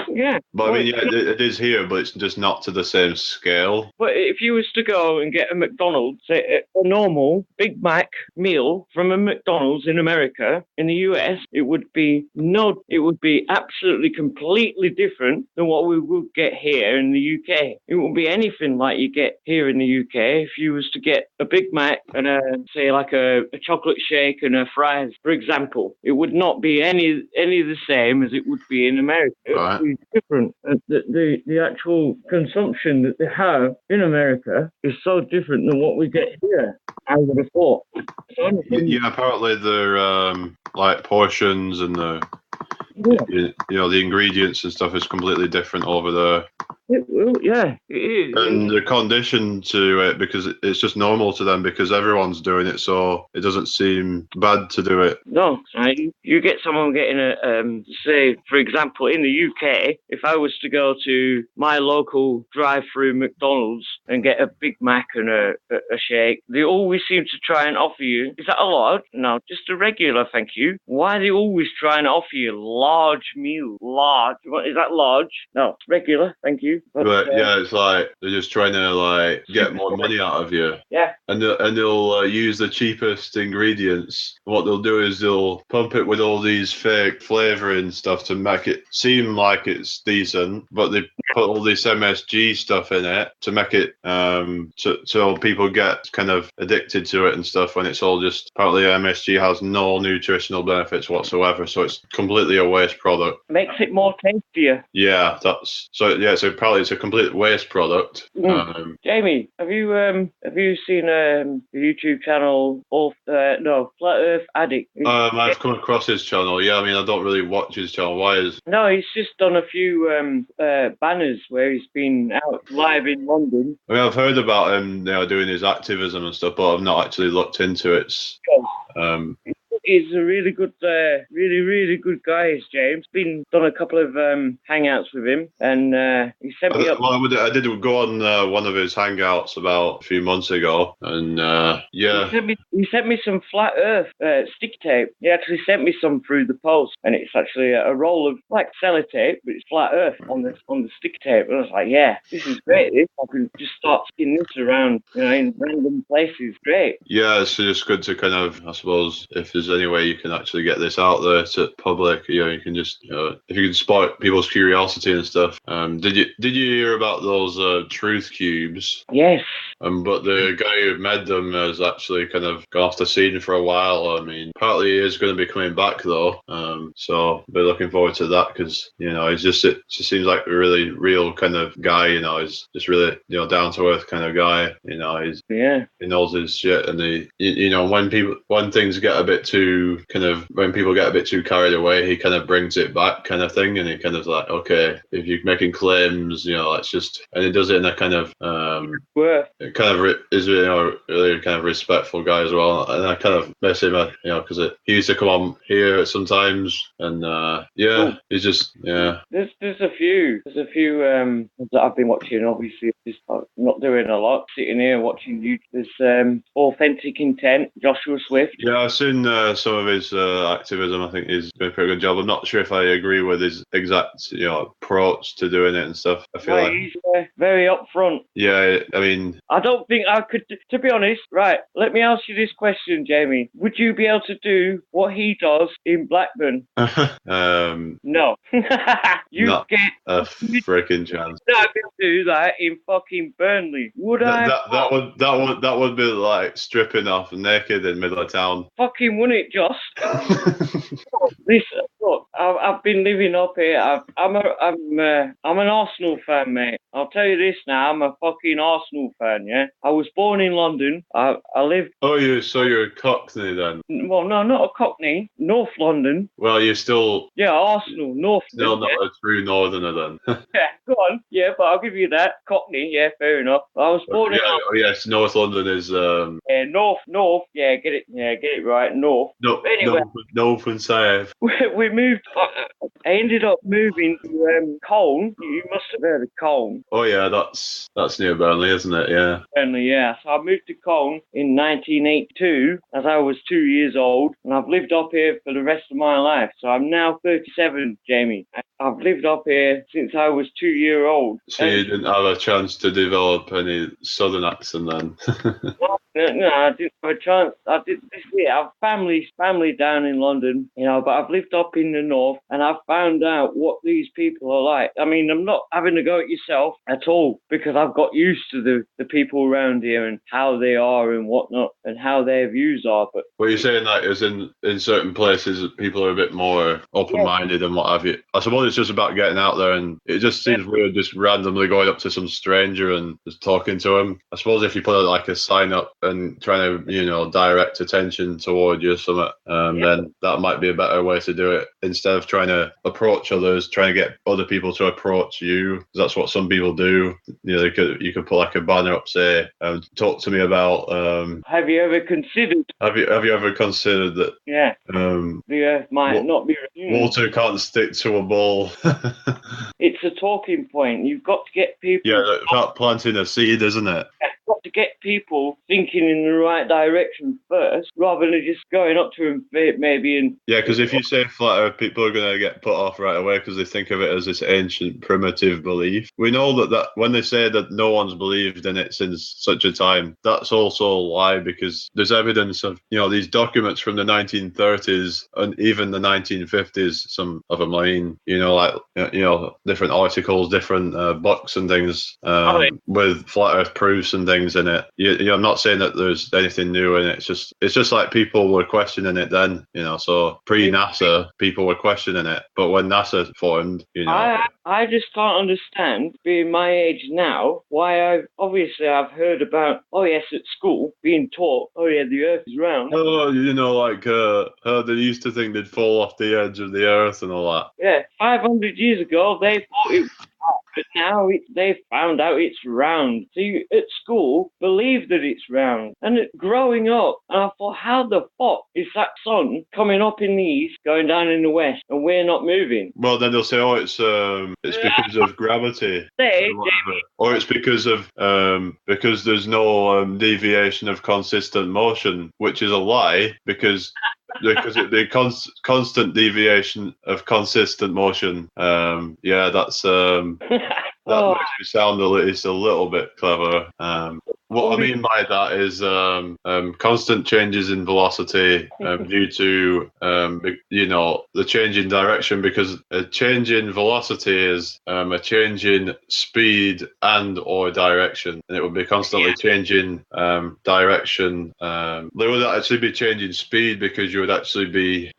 Yeah. But it is here, but it's just not to the same scale. But if you was to go and get a McDonald's, a normal Big Mac meal from a McDonald's in America, in the US, it would be absolutely completely different than what we would get here in the UK. It wouldn't be anything like you get here in the UK. If you was to get a Big Mac and a chocolate shake and a fries, for example, it would not be any the same as it would be in America. It would be different. The actual consumption that they have in America is so different than what we get here, I would have thought. Apparently they're like portions and the ingredients and stuff is completely different over there. It is. And they're conditioned to it because it's just normal to them, because everyone's doing it, so it doesn't seem bad to do it. No, you get someone getting say, for example, in the UK, if I was to go to my local drive-through McDonald's and get a Big Mac and a shake, they always seem to try and offer you, is that a large? No, just a regular, thank you. Why are they always trying to offer you large meal? Large? Is that large? No, regular, thank you. But it's like they're just trying to get more money out of you. Yeah. And they'll use the cheapest ingredients. What they'll do is they'll pump it with all these fake flavoring stuff to make it seem like it's decent, but they put all this MSG stuff in it to make it so people get kind of addicted to it and stuff, when it's all just partly MSG has no nutritional benefits whatsoever, so it's completely a waste product. Makes it more tastier. Yeah, so probably it's a complete waste product. Jamie, have you seen the YouTube channel Flat Earth Addict? I've come across his channel. Yeah, I mean, I don't really watch his channel. Why is? No, he's just done a few banner banners where he's been out live in London. I mean, I've heard about him, doing his activism and stuff, but I've not actually looked into it. He's a really good, really good guy. Is James. Done a couple of hangouts with him, and he sent me up. Well, I did go on one of his hangouts about a few months ago, and yeah. He sent me some flat Earth stick tape. He actually sent me some through the post, and it's actually a roll of like sellotape, but it's flat Earth on the stick tape. And I was like, yeah, this is great. I can just start sticking this around, in random places. Great. Yeah, it's just good to kind of, I suppose, if there's any way you can actually get this out there to public, you can just, if you can spark people's curiosity and stuff. Did you hear about those truth cubes? Yes. But the guy who made them has actually kind of gone off the scene for a while. I mean, partly he is going to be coming back though, so I'll be looking forward to that because it just seems like a really real kind of guy. He's just really down to earth kind of guy. He knows his shit, and when things get a bit too when people get a bit too carried away, he kind of brings it back kind of thing, and he kind of like, okay, if you're making claims, let's just, and he does it in a kind of is really kind of respectful guy as well, and I kind of miss him, because he used to come on here sometimes, and he's just There's a few that I've been watching. Obviously, just not doing a lot, sitting here watching you. There's Authentic Intent, Joshua Swift. Yeah, I've seen some of his activism. I think he's doing a pretty good job. I'm not sure if I agree with his exact approach to doing it and stuff. I feel like he's very upfront. Yeah, I mean, I don't think I could, to be honest. Right, let me ask you this question, Jamie. Would you be able to do what he does in Blackburn? No. Not get a freaking chance. I'd be able to do that in fucking Burnley. Would I? That would be like stripping off naked in middle of town. Fucking wouldn't it, Josh? Listen, look, I've been living up here. I'm an Arsenal fan, mate. I'll tell you this now. I'm a fucking Arsenal fan. Yeah, I was born in London. I lived. Oh, you're a Cockney then? Well, no, not a Cockney. North London. Well, you're still. Yeah, Arsenal, North. Still not a true Northerner then. Yeah, go on. Yeah, but I'll give you that. Cockney. Yeah, fair enough. I was born in. Yes, North London is. Yeah, North. Yeah, get it right. North. No, anyway, North and South. We moved. I ended up moving to Colne. You must have heard of Colne. Oh yeah, that's near Burnley, isn't it? Yeah. Burnley, yeah. So I moved to Colne in 1982 as I was 2 years old, and I've lived up here for the rest of my life. So I'm now 37, Jamie. I've lived up here since I was 2 years old. So you didn't have a chance to develop any southern accent then? No, I didn't have a chance. I did this year. I've family down in London, but I've lived up in the north, and I've found out what these people are like. I mean, I'm not having to go at yourself at all, because I've got used to the people around here and how they are and whatnot, and how their views are. But what you're saying that is in certain places people are a bit more open-minded and what have you. I suppose it's just about getting out there, and it just seems weird just randomly going up to some stranger and just talking to him. I suppose if you put like a sign up and trying to direct attention toward you or something, then that might be a better way to do it, instead of trying to approach others, trying to get other people to approach you, 'cause that's what some people do. You could put like a banner up, say, talk to me about have you ever considered that the earth might not be water can't stick to a ball? It's a talking point. You've got to get people about planting a seed, isn't it? Got to get people thinking in the right direction first, rather than just going up to them maybe and because if you say flat earth, people are going to get put off right away because they think of it as this ancient primitive belief. We know that when they say that no one's believed in it since such a time, that's also a lie, because there's evidence of these documents from the 1930s and even the 1950s, some of them, different articles, different books and things with flat earth proofs and things in it. I'm not saying that there's anything new in it. It's just like people were questioning it then, so pre-NASA people were questioning it, but when NASA formed, I just can't understand, being my age now, why I've heard about, at school being taught, the earth is round. They used to think they'd fall off the edge of the earth and all that. Yeah, 500 years ago they thought it was. But now they've found out it's round. So you, at school, believe that it's round. And growing up, and I thought, how the fuck is that sun coming up in the east, going down in the west, and we're not moving? Well, then they'll say, "Oh, it's because of gravity, or whatever, or it's because there's no deviation of consistent motion," which is a lie because the constant deviation of consistent motion. That's that makes me sound at least a little bit clever. What I mean by that is constant changes in velocity due to the change in direction, because a change in velocity is a change in speed and or direction, and it would be constantly changing direction. They would actually be changing speed because you would actually be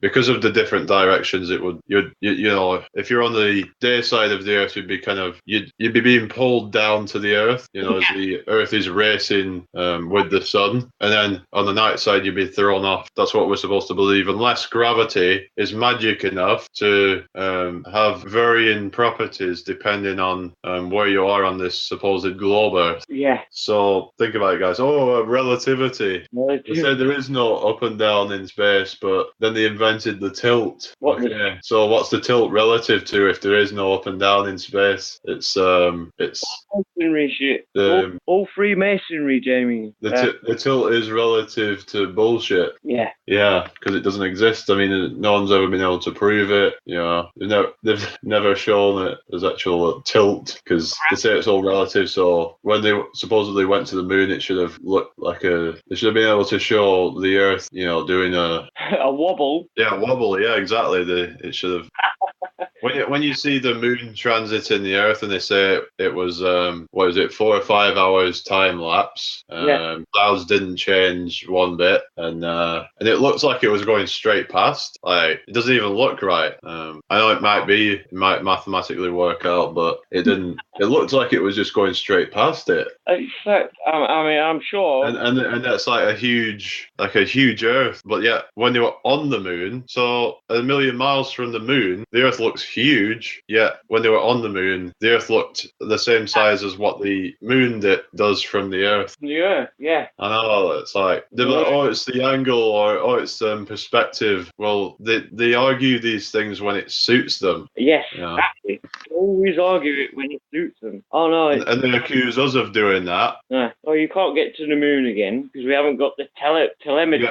because of the different directions. It would if you're on the day side of the Earth, you'd be being pulled down to the Earth, as the Earth is racing with the sun, and then on the night side you'd be thrown off. That's what we're supposed to believe, unless gravity is magic enough to have varying properties depending on where you are on this supposed globe Earth. Yeah. So think about it, guys. Relativity. They said there is no up and down in space, but then they invented the tilt. So what's the tilt relative to if there is no up and down in space? It's masonry shit. All Freemasonry, Jamie. The tilt is relative to bullshit. Yeah. Yeah, because it doesn't exist. I mean, no one's ever been able to prove it. They've never shown it as actual tilt, because they say it's all relative. So when they supposedly went to the moon, it should have looked like they should have been able to show the Earth, doing a wobble. Yeah, wobble. Yeah, exactly. It should have. When you see the moon transiting the Earth and they say it was 4 or 5 hours time lapse, clouds didn't change one bit, and it looks like it was going straight past. Like, it doesn't even look right. I know it might mathematically work out, but it didn't. It looked like it was just going straight past it. I'm sure. And that's like a huge Earth, but yet when they were on the moon, so a million miles from the moon, the Earth looks huge. Yet when they were on the moon, the Earth looked the same size as what the moon does from the Earth. Yeah. I know. It's like they're like, oh, it's the angle, or oh, it's perspective. Well, they argue these things when it suits them. Yes, exactly. Always argue it when it suits them. Oh no! And they accuse us of doing that. Oh, you can't get to the moon again because we haven't got the telemetry.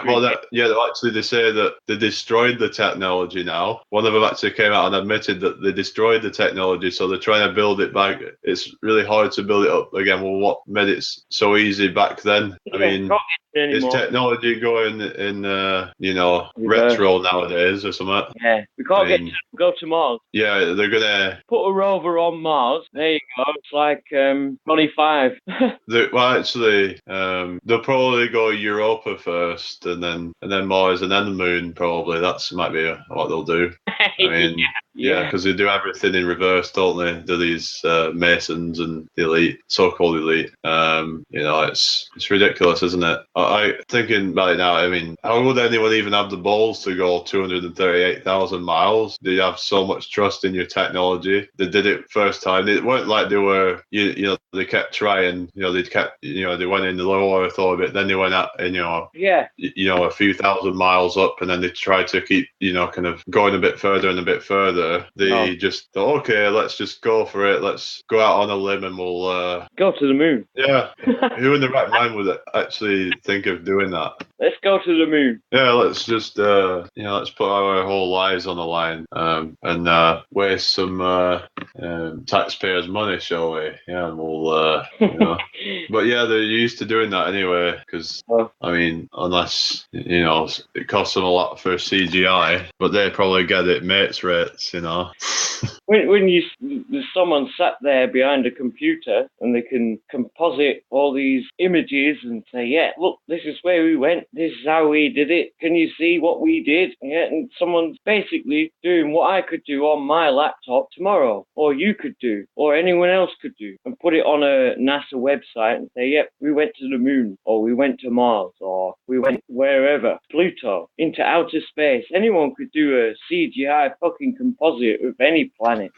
They say that they destroyed the technology now. One of them actually came out and admitted that they destroyed the technology, so they're trying to build it back. It's really hard to build it up again. Well, what made it so easy back then? I mean, is technology going in, retro nowadays or something? Yeah, we can't go to Mars. Yeah, they're gonna put a rover on Mars. There you go. It's like 25. They'll probably go Europa first, and then Mars, and then the moon. Probably that might be what they'll do. I mean, because they do everything in reverse, don't they? Do these Masons and the elite, so-called elite. It's ridiculous, isn't it? I thinking about it now. I mean, how would anyone even have the balls to go 238,000 miles? Do you have so much trust in your technology? They did it first time. It weren't like they were. They kept trying. They went in the low Earth orbit. Then they went out, a few thousand miles up, and then they tried to keep, kind of going a bit further and a bit further. They just thought, okay, let's just go for it. Let's go out on a limb and we'll go to the moon. Yeah. Who in the right mind would actually think of doing that? Let's go to the moon. Yeah, let's just let's put our whole lives on the line and waste some taxpayers' money, shall we? Yeah, and we'll But yeah, they're used to doing that anyway, because I mean, unless it costs them a lot for CGI, but they probably get it mates rates, When there's someone sat there behind a computer and they can composite all these images and say, yeah, look, this is where we went, this is how we did it, can you see what we did? Yeah, and someone's basically doing what I could do on my laptop tomorrow, or you could do, or anyone else could do, and put it on a NASA website and say, yep, we went to the moon, or we went to Mars, or we went wherever, Pluto, into outer space. Anyone could do a CGI fucking composite of any planet.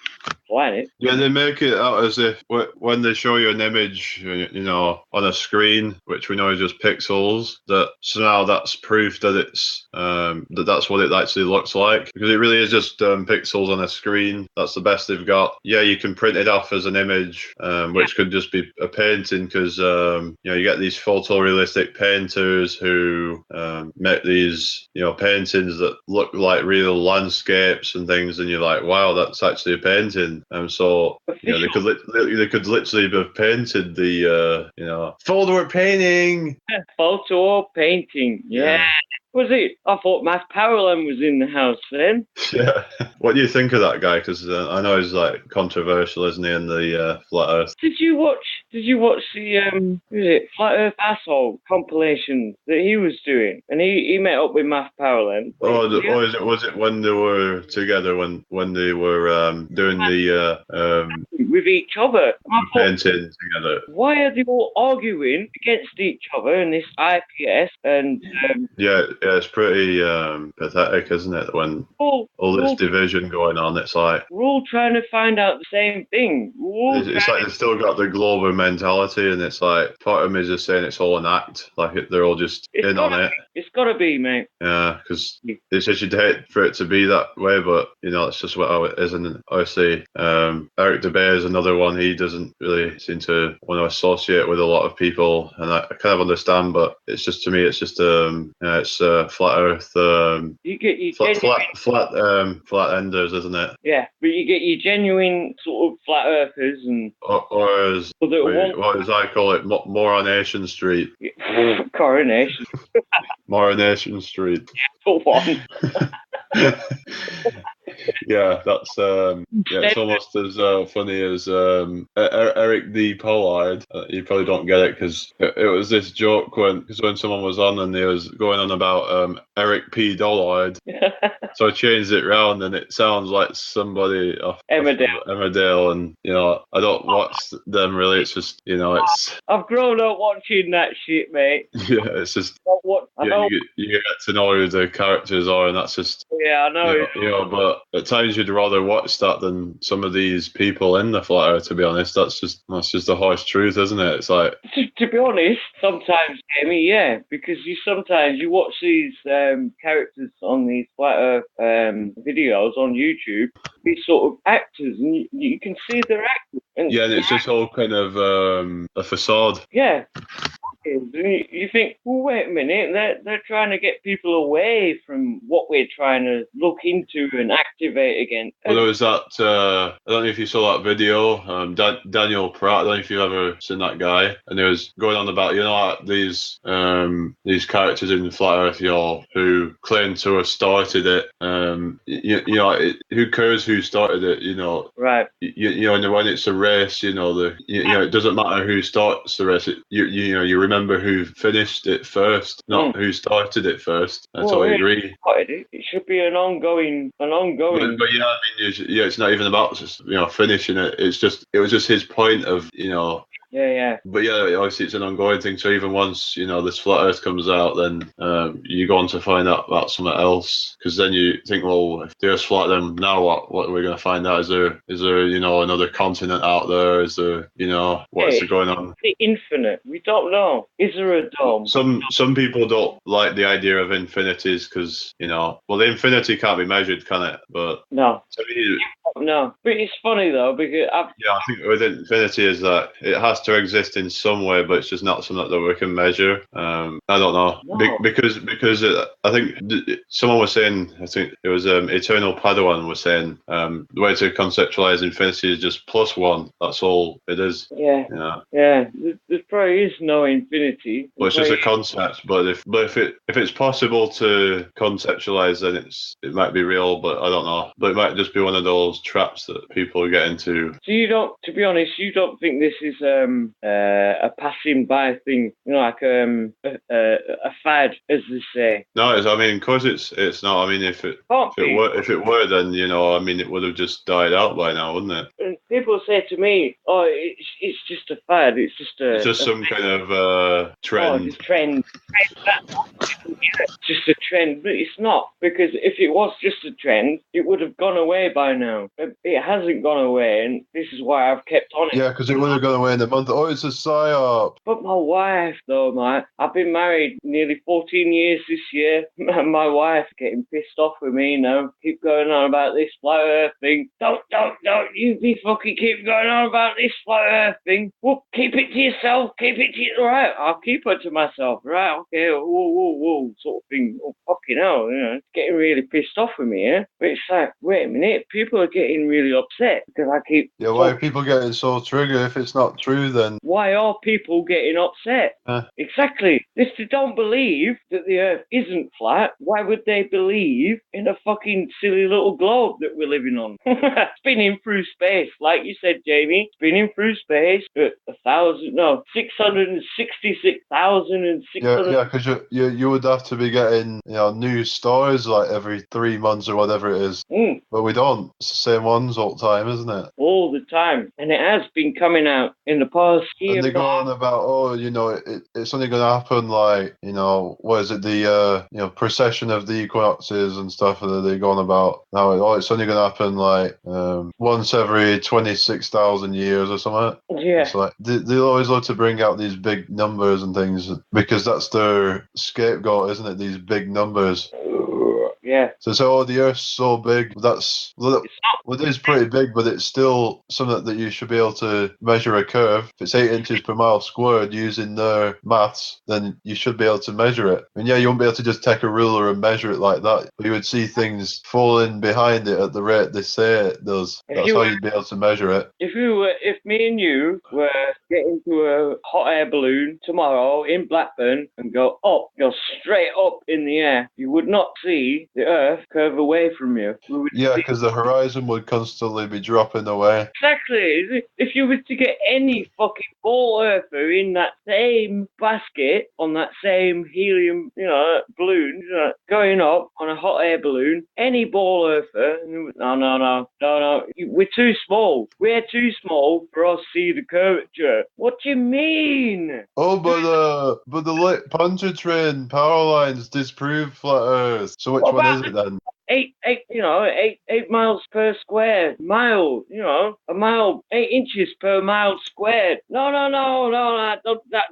planet. Yeah, they make it out as if when they show you an image, on a screen, which we know is just pixels, that somehow that's proof that it's that's what it actually looks like, because it really is just pixels on a screen. That's the best they've got. Yeah, you can print it off as an image, which could just be a painting, because you get these photorealistic painters who make these paintings that look like real landscapes and things, and you're like, wow, that's actually a painting. So they could literally have painted the photo painting. Photo painting, yeah. Was it? I thought Matt Parallel was in the house then. Yeah. What do you think of that guy? Because I know he's like controversial, isn't he, in the flat Earth? Did you watch the Flat Earth Asshole compilation that he was doing? And he met up with Matt Parallel. Was it when they were together, when they were doing the with each other? painting together? Why are they all arguing against each other in this IPS? And yeah, it's pretty pathetic, isn't it? When all this division going on, it's like we're all trying to find out the same thing. It's like they've still got the global mentality, and it's like part of me is just saying it's all an act, like they're all just in on it. It's got to be, mate. Yeah, because it's just you'd hate for it to be that way, but it's just how it is. And obviously, Eric DeBay is another one. He doesn't really seem to want to associate with a lot of people, and I kind of understand, but it's just, to me, it's just it's flat Earth. You get your flat enders, isn't it? Yeah, but you get your genuine sort of flat earthers, and or as what as I call it, Moronation Street. Coronation. Moronation Street. Go on. Yeah, that's it's almost as funny as Eric D. Pollard. You probably don't get it because it was this joke when someone was on and he was going on about Eric P. Dollard. So I changed it round and it sounds like somebody off Emmerdale, and I don't watch them really. It's just it's. I've grown up watching that shit, mate. Yeah, it's just you get to know who the characters are, and that's just I know. But at times you'd rather watch that than some of these people in the flat Earth. To be honest, that's just the harsh truth, isn't it? It's like, to be honest, sometimes, Jamie, because sometimes you watch these characters on these flat Earth videos on YouTube, these sort of actors, and you can see they're actors. And it's just all kind of a facade. Yeah. You think, well, wait a minute, they're trying to get people away from what we're trying to look into and activate again. Well, there was that, I don't know if you saw that video, Daniel Pratt, I don't know if you've ever seen that guy, and he was going on about, these characters in Flat Earth, who claim to have started it. Who cares who started it, Right. And when it's a race, it doesn't matter who starts the race, you remember who finished it first, not who started it first. I totally agree. It should be an ongoing. But it's not even about just finishing it. It was just his point of Yeah. But obviously it's an ongoing thing. So even once this flat Earth comes out, then you go on to find out about something else. Because then you think, well, if the Earth's flat, then now what? What are we going to find out? Is there another continent out there? Is there what's going on? The infinite. We don't know. Is there a dome? Some people don't like the idea of infinities because the infinity can't be measured, can it? But no. To me, no. But it's funny though because I think with infinity is that it has to exist in some way, but it's just not something that we can measure. I don't know. No. Because I think someone was saying, I think it was Eternal Padawan was saying the way to conceptualize infinity is just plus one. That's all it is. Yeah. There probably is no infinity. Well, it's just a concept, but if it's possible to conceptualize, then it might be real, but I don't know. But it might just be one of those traps that people get into. So to be honest, you don't think this is a passing by thing, like a fad, as they say? No, of course it's not. If it were, then it would have just died out by now, wouldn't it? And people say to me, "Oh, it's just a fad. It's just some kind of trend." Oh, trend. It's just a trend, but it's not, because if it was just a trend, it would have gone away by now. it hasn't gone away, and this is why I've kept on it. Yeah, because it would have gone away in a month. Oh, it's a psyop. But my wife, though, mate, I've been married nearly 14 years this year, and my wife getting pissed off with me now. Keep going on about this flat earth thing. Don't, you be fucking keep going on about this flat earth thing. Well, keep it to yourself, right, I'll keep it to myself, right, okay, whoa, sort of thing. Oh, fucking hell, it's getting really pissed off with me, yeah? But it's like, wait a minute, people are getting really upset because I keep... Yeah, why are people getting so triggered if it's not true then? Why are people getting upset? Exactly. If they don't believe that the earth isn't flat, why would they believe in a fucking silly little globe that we're living on? Spinning through space, like you said, Jamie, spinning through space at 666,600. Yeah, because you would have to be getting new stories like every 3 months or whatever it is. But we don't. It's the same ones all the time, isn't it? All the time. And it has been coming out in the past year. And they go on about, it's only going to happen like, what is it, the precession of the equinoxes and stuff that they go on about. Now, it's only going to happen like once every 26,000 years or something. Yeah. It's like, they always love to bring out these big numbers and things because that's their scapegoat, isn't it? These big numbers. Yeah. So the Earth's so big. It is pretty big, but it's still something that you should be able to measure a curve. If it's 8 inches per mile squared using their maths, then you should be able to measure it. And yeah, you won't be able to just take a ruler and measure it like that. But you would see things falling behind it at the rate they say it does. That's how you'd be able to measure it. If me and you were get into a hot air balloon tomorrow in Blackburn and go straight up in the air, you would not see the Earth curve away from you. Yeah, because the horizon would constantly be dropping away. Exactly. If you were to get any fucking ball earther in that same basket on that same helium, balloon, going up on a hot air balloon, any ball earther, no, we're too small. We're too small for us to see the curvature. What do you mean? Oh, but the Pontchartrain power lines disprove flat Earth. So which one is it then? 8 miles per square mile, a mile, 8 inches per mile squared. No, that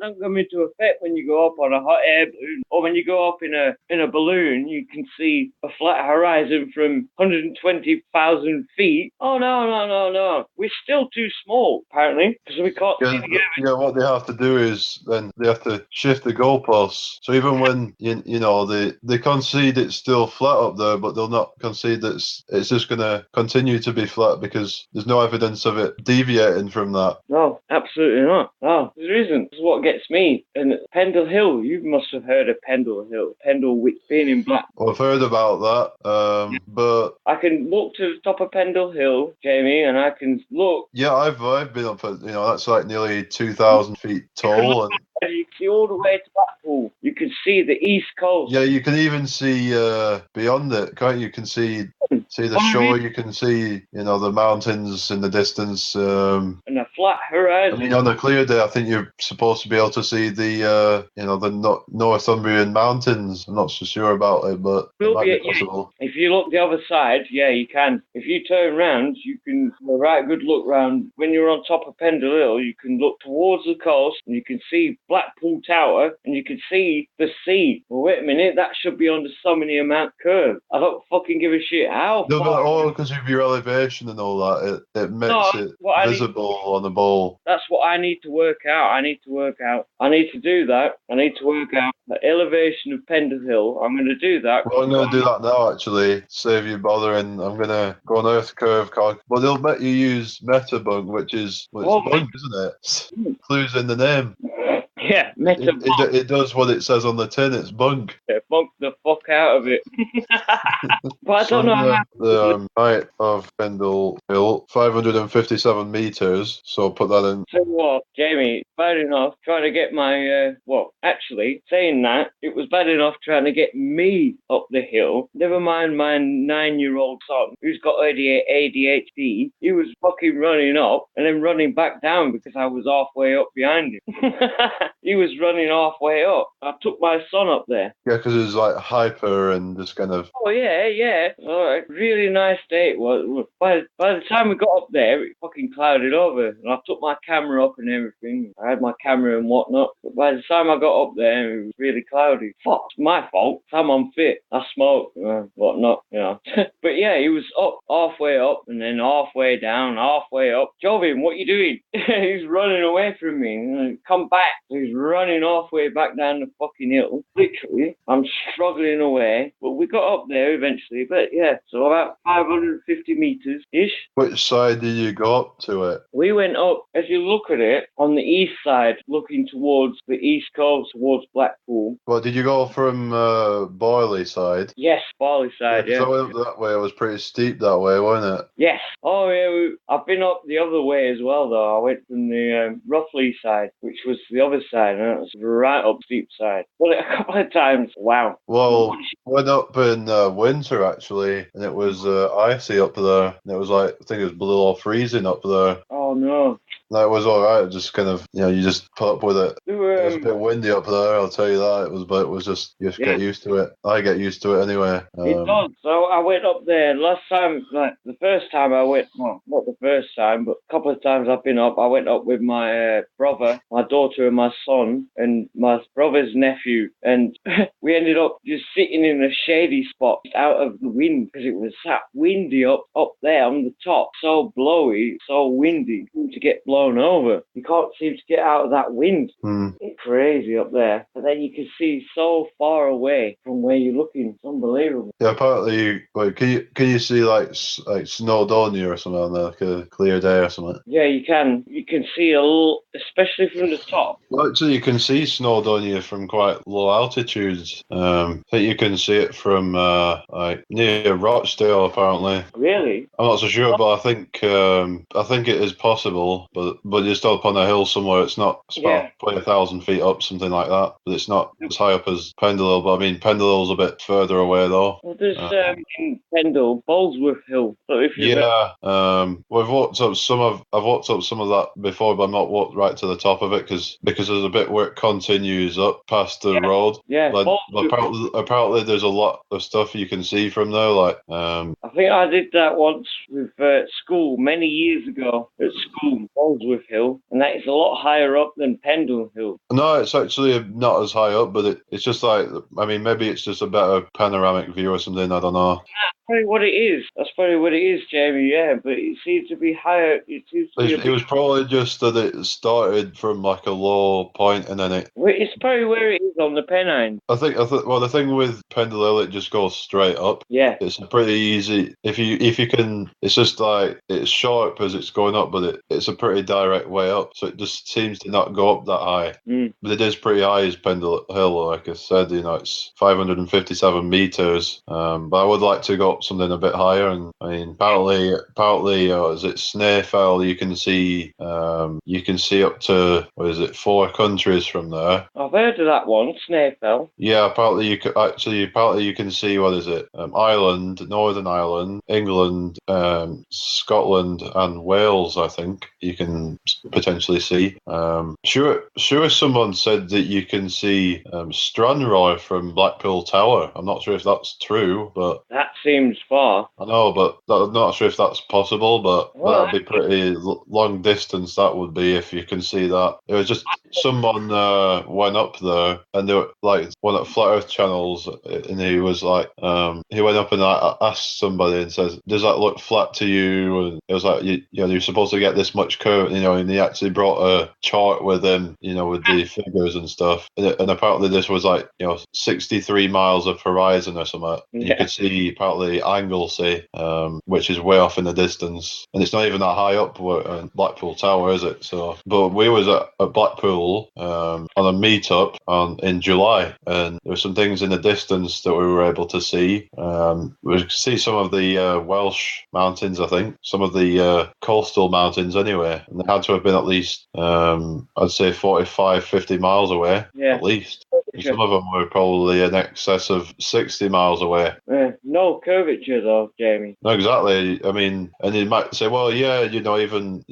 don't come into effect when you go up on a hot air balloon, or when you go up in a balloon, you can see a flat horizon from 120,000 feet. Oh, no. We're still too small, apparently, because we can't see together. Yeah, what they have to do is then they have to shift the goalposts. So even when, they concede it's still flat up there, but they'll not concede that it's just going to continue to be flat because there's no evidence of it deviating from that. No, absolutely not. No, there isn't. This is what gets me. And Pendle Hill, you must have heard of Pendle Hill. Pendle being in Black. Well, I've heard about that, but... I can look to the top of Pendle Hill, Jamie, and I can look... Yeah, I've been up at, that's like nearly 2,000 feet tall. And you can see all the way to Blackpool. You can see the east coast. Yeah, you can even see beyond it, can't you? You can see the shore. You can see, the mountains in the distance. And a flat horizon. I mean, on a clear day, I think you're supposed to be able to see the Northumbrian mountains. I'm not so sure about it, but it might be possible. If you look the other side, yeah, you can. If you turn round, you can have a right good look round. When you're on top of Pendle Hill, you can look towards the coast and you can see Blackpool Tower and you can see the sea. Well, wait a minute, that should be on the Summit Mount curve. I don't fucking give a shit how No, far. but because of your elevation and all that, it makes it visible on the ball. That's what I need to work out. I need to do that. I need to work out the elevation of Pendle Hill. I'm going to do that. Well, I'm going to do that now, actually. Save you bothering. I'm going to go on Earth curve calc. But they'll let you use Metabug, which is bunk, isn't it? Clues in the name. Yeah, Metabug. It does what it says on the tin. It's bunk. Yeah, bunk the fuck out of it. But I don't know how. The height of Pendle Hill, 557 meters. So put that in. So what, Jamie? Bad enough trying to get my. Actually, saying that, it was bad enough trying to get me up the hill. Never mind my 9-year-old son who's got ADHD. He was fucking running up and then running back down because I was halfway up behind him. He was running halfway up. I took my son up there. Yeah, because it was like hyper and just kind of... Oh, yeah. yeah, all right. Really nice day. Well, by the time we got up there, it fucking clouded over, and I took my camera up and everything. I had my camera and whatnot. But by the time I got up there, it was really cloudy. Fuck, it's my fault. I'm unfit. I smoke, whatnot, you know. But yeah, he was up, halfway up, and then halfway down, halfway up. Jovin, what you doing? He's running away from me. Come back. He's running halfway back down the fucking hill. Literally, I'm struggling away, but we got up there eventually. But yeah, so about 550 meters ish. Which side did you go up to it? We went up, as you look at it, on the east side, looking towards the east coast, towards Blackpool. Well, did you go from Boyley side? Yes, Barley side, yeah. So I went up that way. It was pretty steep that way, wasn't it? Yes. Oh, yeah. I've been up the other way as well, though. I went from the Roughly side, which was the other side, and it was right up steep side. Well, a couple of times. Wow. Well, went up in winter actually, and it was icy up there. And it was like, I think it was below freezing up there. Oh no. No, it was all right. Just kind of, you just put up with it. It was a Um, bit windy up there, I'll tell you that. But it was just, you just get used to it. I get used to it anyway. It does. So I went up there last time, like the first time I went, well, not the first time, but a couple of times I've been up. I went up with my brother, my daughter, and my son, and my brother's nephew, and we ended up just sitting in a shady spot out of the wind because it was that windy up there on the top, so blowy, so windy to get blown over. You can't seem to get out of that wind. It's crazy up there, but then you can see so far away from where you're looking. It's unbelievable. Yeah, apparently, like, can you see like Snowdonia or something on there, like a clear day or something? Yeah, you can. You can see a little, especially from the top. Well, actually, you can see Snowdonia from quite low altitudes. I think you can see it from like near Rochdale, apparently. Really? I'm not so sure, but I think it is possible. But just up on a hill somewhere, it's about probably 1,000 feet up, something like that. But it's not as high up as Pendle. But I mean, Pendle's a bit further away though. Well, there's in Pendle, Bolesworth Hill. So if you we've walked up I've walked up some of that before, but I've not walked right to the top of it because there's a bit where it continues up past the road. Yeah. But apparently there's a lot of stuff you can see from there. Like I think I did that once with school many years ago at school, Bolesworth Hill, and that is a lot higher up than Pendle Hill. No, it's actually not as high up, but it's just like, I mean, maybe it's just a better panoramic view or something. I don't know. That's probably what it is. That's probably what it is, Jamie. Yeah, but it seems to be higher. It was probably just that it started from like a low point and then it's probably where it is on the Pennine. I think. Well, the thing with Pendle Hill, it just goes straight up. Yeah. It's a pretty easy. If you can, it's just like it's sharp as it's going up, but it's a pretty direct way up. So it just seems to not go up that high. But it is pretty high as Pendle Hill, like I said. It's 557 meters. But I would like to go up something a bit higher. And I mean, apparently, is it Snaefell? You can see up to, what is it, 4 countries from there. I've heard of that one, Snaefell. Yeah, apparently you can see, what is it? Ireland, Northern Ireland, England, Scotland, and Wales. I think you can potentially see. Sure. Someone said that you can see Stranraer from Blackpool Tower. I'm not sure if that's true, but that seems far. I know, but I'm not sure if that's possible. But that'd be pretty long distance. That would be, if you can see that. It was just someone went up there, and they were like one of Flat Earth channels, and he was like, he went up and asked somebody and says, "Does that look flat to you?" And it was like, you're supposed to get this much curve, and he actually brought a chart with him, with the figures and stuff. And apparently this was like, 63 miles of horizon or something. Yeah. You could see apparently Anglesey, which is way off in the distance, and it's not even that high up Blackpool Tower, is it? So, but we was at Blackpool on a meetup in July, and there were some things in the distance that we were able to see. We could see some of the Welsh mountains, I think, some of the coastal mountains anyway, and they had to have been at least, I'd say 45, 50 miles away, at least. Some of them were probably in excess of 60 miles away. No curvature though, Jamie. No, exactly. I mean, and you might say, well, yeah, even,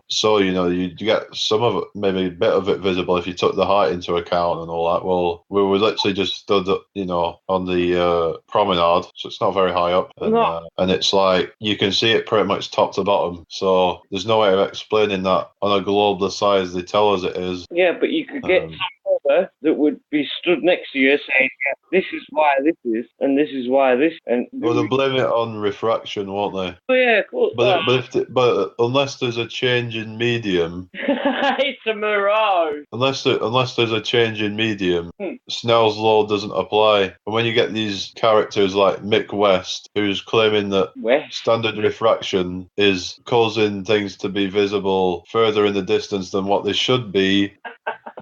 so, you get some of it, maybe a bit of it visible if you took the height into account and all that. Well, we were literally just stood, on the promenade, so it's not very high up. And it's like, you can see it pretty much top to bottom. So there's no way of explaining that on a globe the size they tell us it is. Yeah, but you could get some other that would be stood next to you saying, yeah, this is why this is, and this is why this. And well, they'll blame it on refraction, won't they? Oh yeah, cool. But unless there's a change in medium, it's a mirage. Unless there's a change in medium, Snell's law doesn't apply. And when you get these characters like Mick West, who's claiming that standard refraction is causing things to be visible further in the distance than what they should be,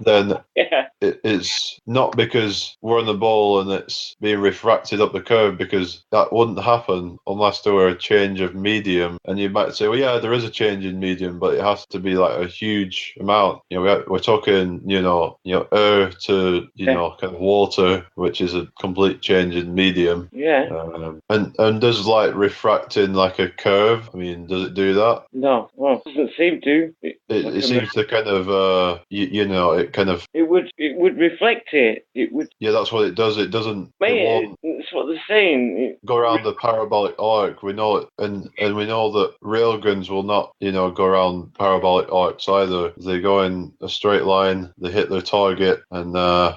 then it's not because we're on the ball and it's being refracted up the curve, because that wouldn't happen unless there were a change of medium. And you might say, well, yeah, there is a change in medium, but it has to be like a huge amount. We're talking, air to, kind of water, which is a complete change in medium. Yeah. And does like refracting like a curve? I mean, does it do that? No, well, it doesn't seem to. It seems to kind of, It would reflect it. It would. Yeah, that's what it does. It doesn't. That's what they're saying. Go around the parabolic arc. We know it, and we know that railguns will not, go around parabolic arcs either. They go in a straight line. They hit their target, and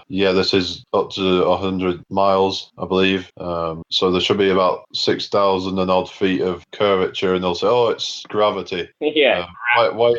this is up to 100 miles, I believe. So there should be about 6,000 and odd feet of curvature, and they'll say, "Oh, it's gravity." Yeah. Why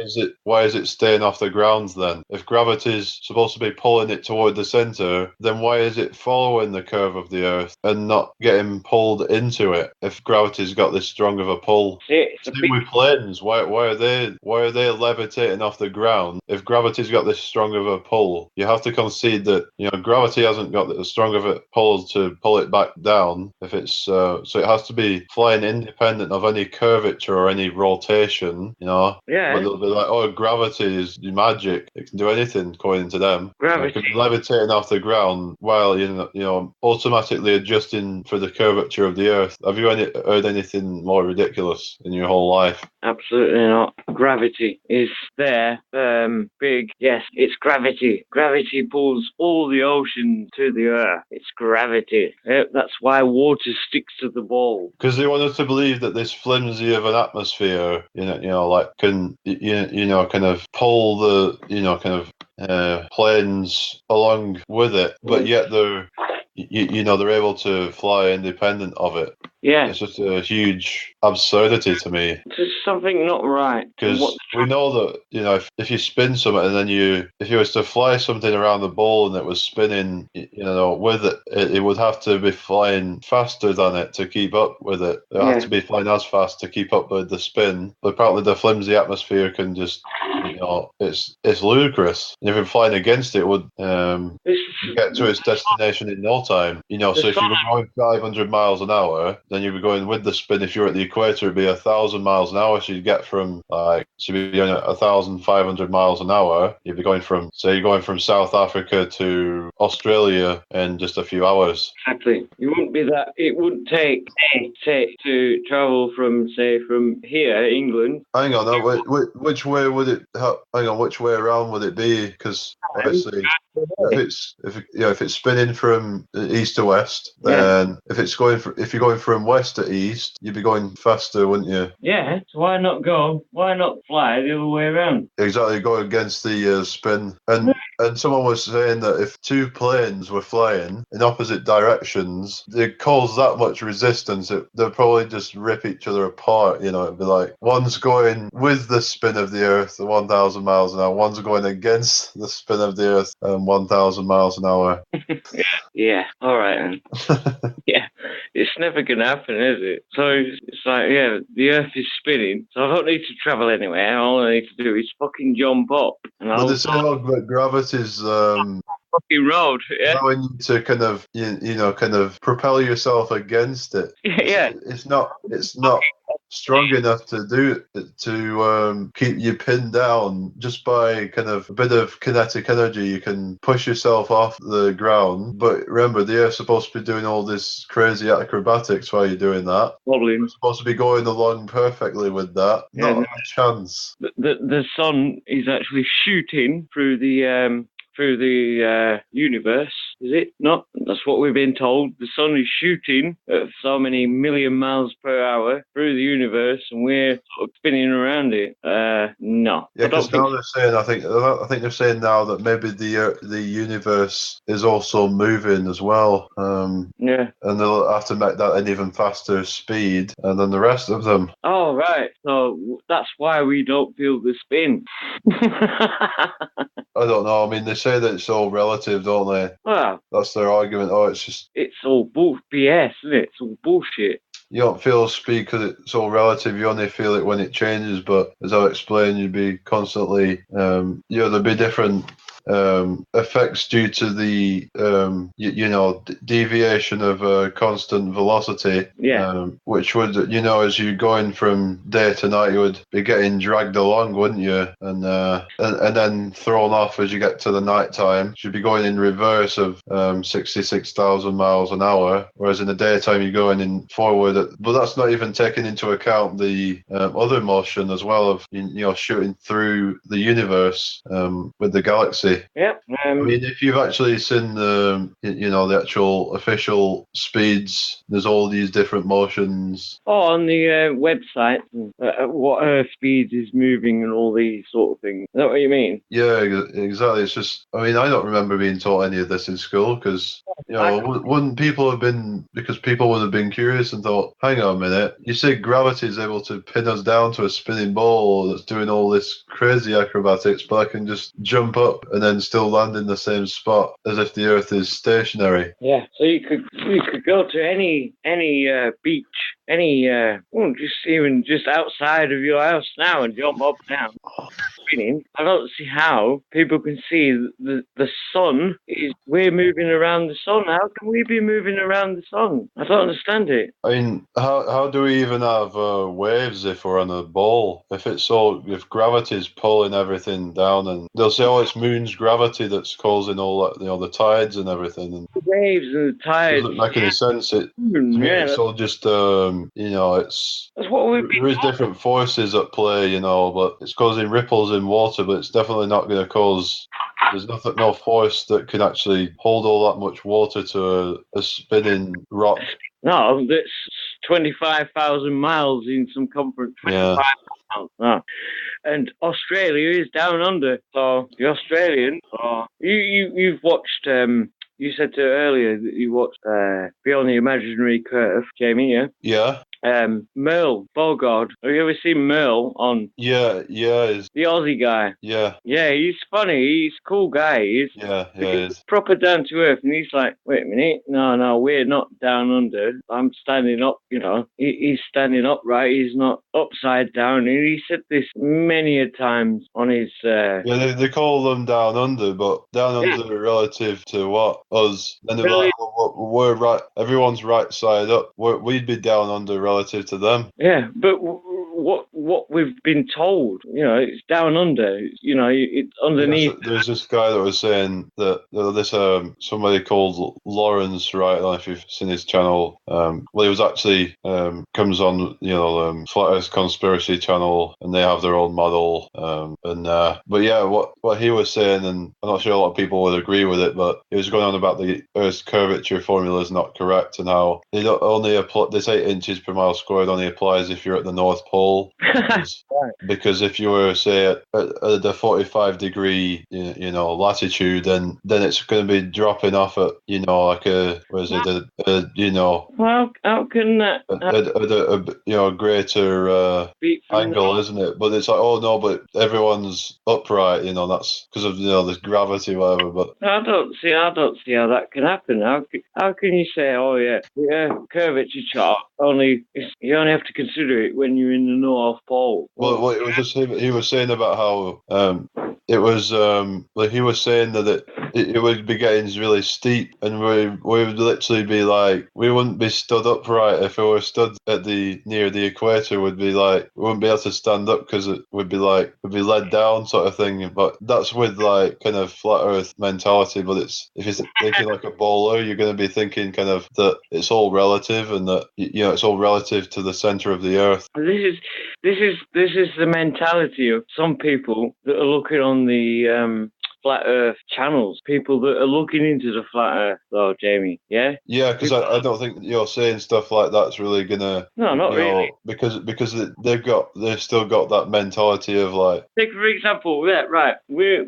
is it staying off the ground then? If gravity's supposed to be pulling it toward the center, then why is it following the curve of the Earth and not getting pulled into it? If gravity's got this strong of a pull, same with planes. Why are they levitating off the ground? If gravity's got this strong of a pull, you have to concede that gravity hasn't got as strong of a pull to pull it back down. If it's so it has to be flying independent of any curvature or any rotation. Yeah. But they'll be like, oh, gravity is magic. It can do anything, according to them. Gravity. It can be levitating off the ground while, automatically adjusting for the curvature of the Earth. Have you heard anything more ridiculous in your whole life? Absolutely not. Gravity is there. Big. Yes, it's gravity. Gravity pulls all the ocean to the Earth. It's gravity. That's why water sticks to the ball. Because they want us to believe that this flimsy of an atmosphere, can kind of pull the planes along with it, but yet they're able to fly independent of it. Yeah. It's just a huge absurdity to me. There's something not right. Because we know that, if you spin something and then if you was to fly something around the ball and it was spinning, with it would have to be flying faster than it to keep up with it. It would have to be flying as fast to keep up with the spin. But apparently the flimsy atmosphere can just, it's ludicrous. And if you're flying against it, it would get to its destination in no time. So if you were going 500 miles an hour, then you'd be going with the spin. If you're at the equator, it'd be 1,000 miles an hour. So you'd get from you'd be going at 1,500 miles an hour. You'd be going from, say, you're going from South Africa to Australia in just a few hours. Exactly. You wouldn't be that. It wouldn't take to travel from here, England. Hang on, which way would it? Hang on, which way around would it be? Because obviously, if it's spinning from east to west, then if you're going from west to east, you'd be going faster, wouldn't you? Yeah. So why not fly the other way around? Exactly, go against the spin. And someone was saying that if two planes were flying in opposite directions, they cause that much resistance, they'll probably just rip each other apart. It'd be like one's going with the spin of the Earth at 1,000 miles an hour, one's going against the spin of the Earth at 1,000 miles an hour. Yeah, all right then. Yeah, it's never going to happen, is it? So it's like, the Earth is spinning, so I don't need to travel anywhere. All I need to do is fucking jump up. But they say that gravity's fucking road, allowing you to kind of propel yourself against it. Yeah. It's not strong enough to keep you pinned down just by kind of a bit of kinetic energy. You can push yourself off the ground, but remember, the Earth's supposed to be doing all this crazy acrobatics while you're doing that. Wobbling. You're supposed to be going along perfectly with that. Yeah, Not no. a chance. The sun is actually shooting through the universe, is it not? That's what we've been told. The sun is shooting at so many million miles per hour through the universe, and we're sort of spinning around it. No. Yeah, I don't because now think they're saying, I think they're saying now that maybe the universe is also moving as well. yeah. And they'll have to make that an even faster speed than the rest of them. Oh, right. So that's why we don't feel the spin. I don't know. I mean, they say that it's all relative, don't they? Well, That's their argument. Oh, it's just it's all BS, isn't it? It's all bullshit. you don't feel speed because it's all relative. You only feel it when it changes. But as I explained, you'd be constantly, there'd be different effects due to the deviation of constant velocity. Yeah. Which would, as you're going from day to night, you would be getting dragged along, wouldn't you? And then thrown off as you get to the night time. You'd be going in reverse of 66,000 miles an hour, whereas in the daytime you're going in forward. But that's not even taking into account the other motion as well of shooting through the universe with the galaxy. Yep. I mean, if you've actually seen the actual official speeds, there's all these different motions. On the website, what Earth speed is moving and all these sort of things. Is that what you mean? Yeah, exactly. It's just, I mean, I don't remember being taught any of this in school because, wouldn't people have been, because people would have been curious and thought, hang on a minute, you say gravity is able to pin us down to a spinning ball that's doing all this crazy acrobatics, but I can just jump up and then still land in the same spot as if the Earth is stationary. Yeah. So you could go to any beach, just outside of your house now and jump up and down. Spinning. I don't see how people can see the sun is. We're moving around the sun. How can we be moving around the sun? I don't understand it. I mean, how do we even have waves if we're on a ball? If gravity's pulling everything down, and they'll say, oh, it's moon's gravity that's causing all that, the tides and everything. And the waves and the tides. Doesn't make any sense. It's all just, that's what we've been. There is different forces at play, but it's causing ripples in water, but it's definitely not going to cause. There's no force that can actually hold all that much water to a spinning rock. No, that's 25,000 miles in circumference. 25 miles. No. And Australia is down under. So the Australians are. You've watched. You said earlier that you watched Beyond the Imaginary Curve, Jamie. Yeah. Yeah. Merle Bogard. Have you ever seen Merle on? Yeah. The Aussie guy. Yeah. Yeah, he's funny. He's a cool guy. He's proper down to earth, and he's like, wait a minute, no, we're not down under. I'm standing up. He's standing upright. He's not upside down. And he said this many a times on his. They call them down under, but down under relative to what us? And they're like, we're right. Everyone's right side up. We'd be down under relative to them. Yeah, but what we've been told, it's down under. It's underneath. There's this guy that was saying that this somebody called Lawrence, right? I don't know if you've seen his channel. Well, he was actually comes on Flat Earth Conspiracy channel, and they have their own model. But yeah, what he was saying, and I'm not sure a lot of people would agree with it, but he was going on about the Earth's curvature formula is not correct, and how it only this 8 inches per mile squared only applies if you're at the North Pole. Because if you were, say, at the 45 degree latitude, then it's going to be dropping off at like a Well, how can that a greater angle, isn't it? But it's like, oh no, but everyone's upright, that's because of this gravity, whatever. But I don't see how that can happen. How can you say, oh yeah, curvature chart you only have to consider it when you're in the North Pole. Well, it was just him. He was saying about how it was he was saying that it would be getting really steep, and we would literally be like, we wouldn't be stood upright if we were stood at the near the equator. Would be like, we wouldn't be able to stand up because it would be like we'd be led down sort of thing. But that's with like kind of flat Earth mentality. But it's if you're thinking like a bowler, you're going to be thinking kind of that it's all relative, and that it's all relative to the center of the Earth. This is the mentality of some people that are looking on the flat Earth channels. People that are looking into the flat Earth, though, Jamie. Yeah. Yeah, because I don't think saying stuff like that's really gonna. No, not really. Because they've still got that mentality of like. Take for example, yeah, right. We're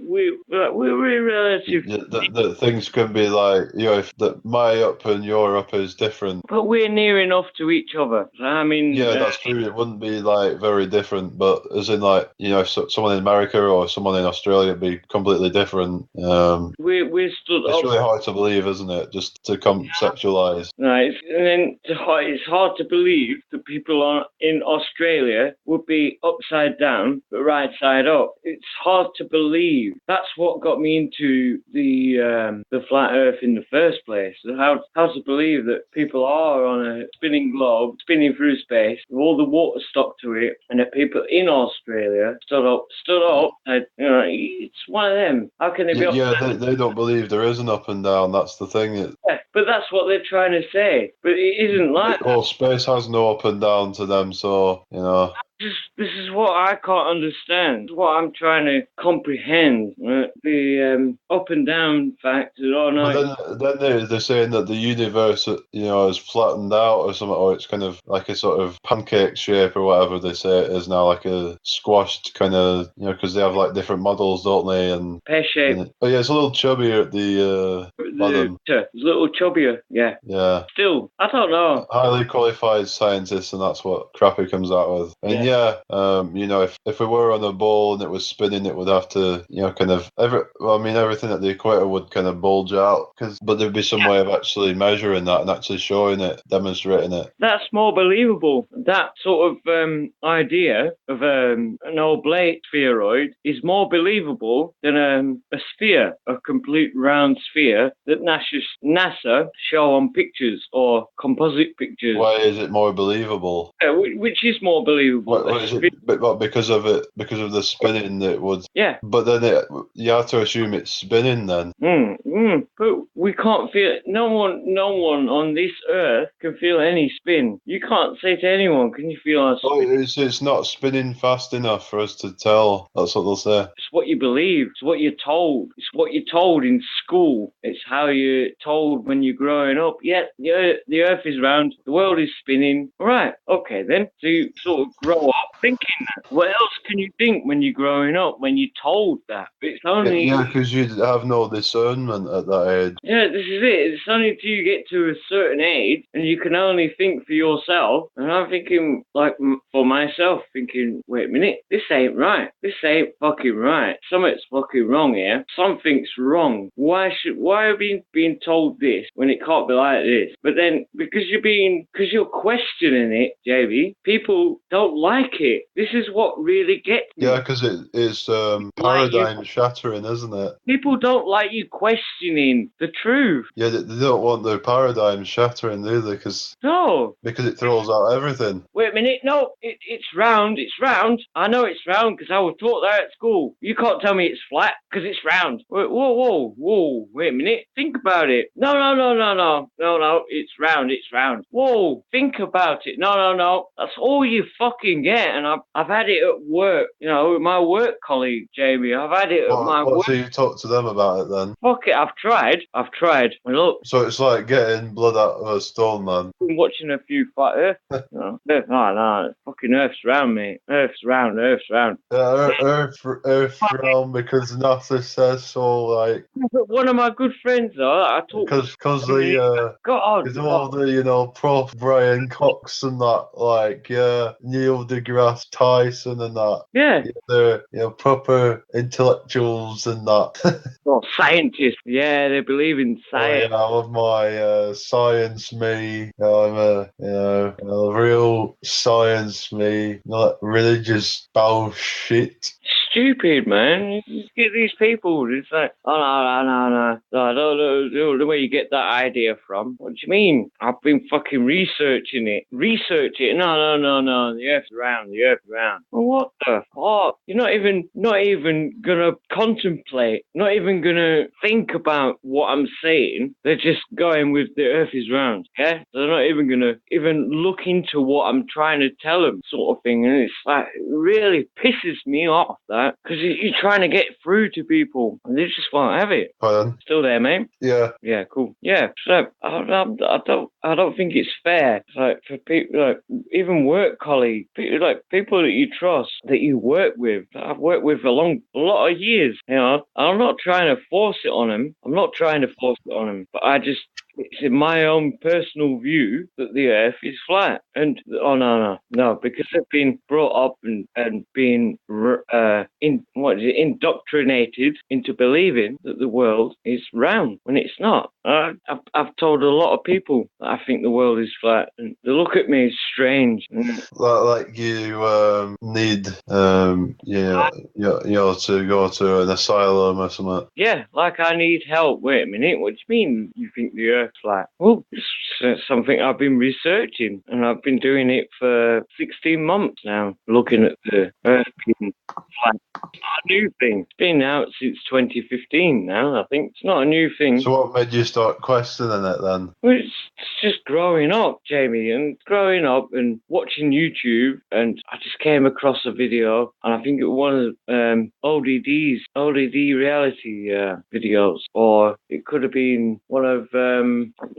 relative. That things can be like if that my up and your up is different. But we're near enough to each other. I mean. Yeah, that's true. It wouldn't be like very different, but as in like someone in America or someone in Australia would be completely different. We're stood It's up. really hard to believe, isn't it? Just to conceptualize. Right, and then it's hard to believe that people in Australia would be upside down but right side up. It's hard to believe. That's what got me into the flat Earth in the first place. How to believe that people are on a spinning globe, spinning through space, with all the water stuck to it, and that people in Australia stood up. And, it's one of them. How can they be? Yeah, they don't believe there is an up and down. That's the thing. Yeah, but that's what they're trying to say. But it isn't like well, space has no up and down to them, so This is what I can't understand. What I'm trying to comprehend. The up and down fact. Oh no. But then they're saying that the universe, is flattened out or something, or it's kind of like a sort of pancake shape or whatever they say it is now, like a squashed kind of, because they have like different models, don't they? And pear shape. Oh yeah, it's a little chubbier at the bottom. It's a little chubbier. Yeah. Yeah. Still, I don't know. Highly qualified scientists, and that's what Crappy comes out with. And if we were on a ball and it was spinning, it would have to, kind of everything at the equator would kind of bulge out. But there'd be some way of actually measuring that and actually showing it, demonstrating it. That's more believable. That sort of idea of an oblate spheroid is more believable than a sphere, a complete round sphere that NASA show on pictures or composite pictures. Why is it more believable? Which is more believable? What is it? But because of the spinning that would. Yeah. But then you have to assume it's spinning then. But we can't feel. No one on this earth can feel any spin. You can't say to anyone, "Can you feel a spin?" It's not spinning fast enough for us to tell. That's what they'll say. It's what you believe. It's what you're told. It's what you're told in school. It's how you're told when you're growing up. Yeah, the earth is round. The world is spinning. All right. Okay then. So you sort of grow up thinking that. What else can you think when you're growing up, when you're told that? It's only... Yeah, because you have no discernment at that age. Yeah, this is it. It's only till you get to a certain age and you can only think for yourself. And I'm thinking, like, for myself, thinking, wait a minute, this ain't right. This ain't fucking right. Something's fucking wrong here. Something's wrong. Why are we being told this when it can't be like this? But then, because you're questioning it, JB, people don't like it. This is what really gets me. Yeah, because it is paradigm shattering, isn't it? People don't like you questioning the truth. Yeah, they don't want their paradigm shattering, do they? No. Because it throws out everything. Wait a minute. No, it's round. It's round. I know it's round because I was taught that at school. You can't tell me it's flat because it's round. Whoa. Wait a minute. Think about it. No. It's round. It's round. Whoa. Think about it. No. That's all you fucking get. And I've had it at work. With my work colleague, Jamie. I've had it at my work. So you talk to them about it then? Fuck it. I've tried. Look. So it's like getting blood out of a stone, man. I've been watching a few flat Earth. No, fucking Earth's round, mate. Earth's round. Yeah, Earth round because NASA says so. Like, one of my good friends, though, I talk because all the Prof Brian Cox and that, like Neil deGrasse Tyson and that. Yeah, they're proper intellectuals and that. Scientists. Yeah, they believe in science. I love my science me. I'm a real science me, not religious bullshit. stupid, man. You get these people. It's like, oh no. I don't know where you get that idea from. What do you mean? I've been fucking researching it. Research it. No. The Earth's round. The Earth's round. Well, what the fuck? You're not even gonna contemplate. Not even gonna think about what I'm saying. They're just going with the Earth is round. Yeah. They're not even gonna even look into what I'm trying to tell them, sort of thing. And it's like, it really pisses me off, that, because you're trying to get through to people and they just won't have it. Pardon? Still there, mate? Yeah, cool. Yeah, so I don't think it's fair, like, for people, like, even work colleagues, people that you trust, that you work with, that I've worked with a lot of years. You know, I'm not trying to force it on them. But it's in my own personal view that the Earth is flat. And no, because they've been brought up and been indoctrinated into believing that the world is round when it's not. I've told a lot of people that I think the world is flat, and they look at me as strange. Like you need to go to an asylum or something. Yeah, like I need help. Wait a minute, what do you mean you think the Earth's flat? Well, it's something I've been researching, and I've been doing it for 16 months now, looking at the Earth being flat. It's not a new thing. It's been out since 2015 now, I think. It's not a new thing. So what made you start questioning it then? Well, it's just growing up, Jamie, and growing up and watching YouTube, and I just came across a video, and I think it was one of ODD reality videos, or it could have been one of,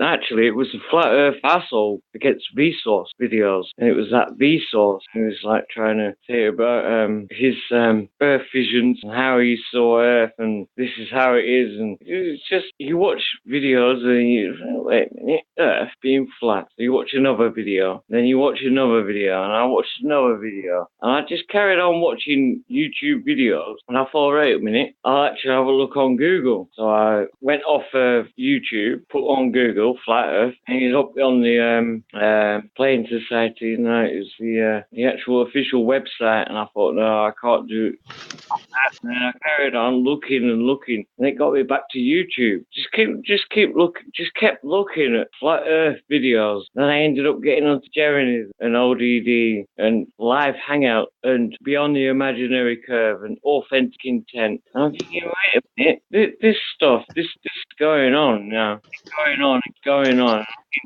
actually it was the Flat Earth Asshole against Vsauce videos, and it was that Vsauce who was like trying to say about his Earth visions and how he saw Earth, and this is how it is, and it's just, you watch videos and you, wait a minute, Earth being flat. So you watch another video, then you watch another video, and I watched another video, and I just carried on watching YouTube videos, and I thought, wait a minute, I'll actually have a look on Google. So I went off of YouTube, put on Google Flat Earth, and it's up on the Plane Society, and it was the actual official website, and I thought, no, I can't do it. And then I carried on looking, and it got me back to YouTube. Just kept looking at Flat Earth videos. Then I ended up getting onto Jeremy's and ODD and Live Hangout and Beyond the Imaginary Curve and Authentic Intent. And I'm thinking, wait a minute, this is going on now. It's going on.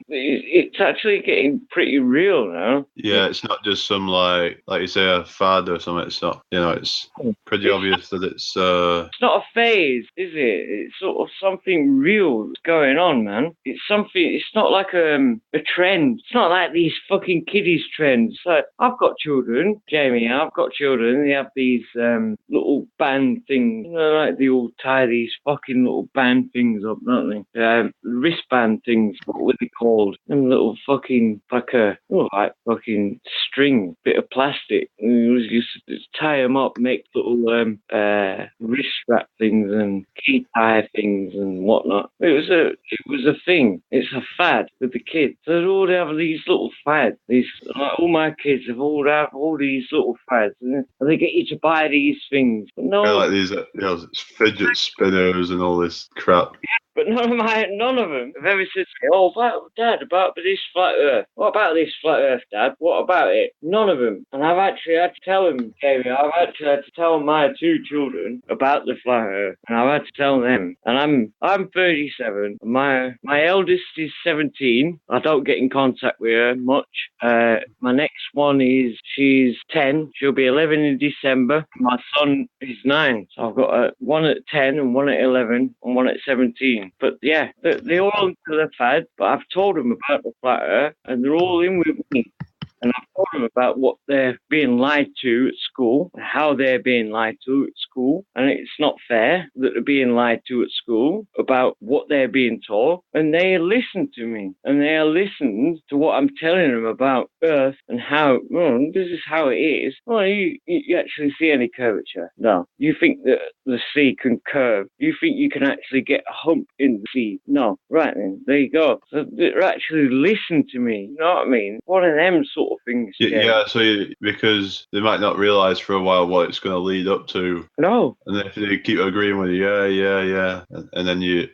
It's actually getting pretty real now. Yeah, it's not just some like you say, a fad or something. It's not, it's pretty obvious that it's not a phase, is it? It's sort of something real that's going on, man. It's not like a trend. It's not like these fucking kiddies trends. So I've got children, Jamie, they have these little band things, like they all tie these fucking little band things up, don't they? Wristband things, what were they called? Them little fucking, like fucking string, bit of plastic. And you used to just tie them up, make little wrist strap things and key tie things and whatnot. It was a thing. It's a fad with the kids. So they all have these little fads. All my kids have all these little fads, and they get you to buy these things. But no, like these fidget spinners and all this crap. But none of them have ever said to me, oh, Dad, about this flat Earth. What about this flat Earth, Dad? What about it? None of them. And I've actually had to tell them, Jamie, I've actually had to tell my two children about the flat Earth. And I've had to tell them. And I'm 37. My eldest is 17. I don't get in contact with her much. My next one she's 10. She'll be 11 in December. My son is 9. So I've got one at 10 and one at 11 and one at 17. But yeah, they're all into the fad, but I've told them about the flat Earth, and they're all in with me. And I've told them about what they're being lied to at school, how they're being lied to at school. And it's not fair that they're being lied to at school about what they're being taught. And they listen to me, and they listen to what I'm telling them about Earth and how, this is how it is. Well, you actually see any curvature? No. You think that the sea can curve? You think you can actually get a hump in the sea? No. Right then, there you go. So they actually listen to me, you know what I mean? One of them sort sort of thing. Yeah, so because they might not realise for a while what it's going to lead up to, No, and if they keep agreeing with you, yeah, and then you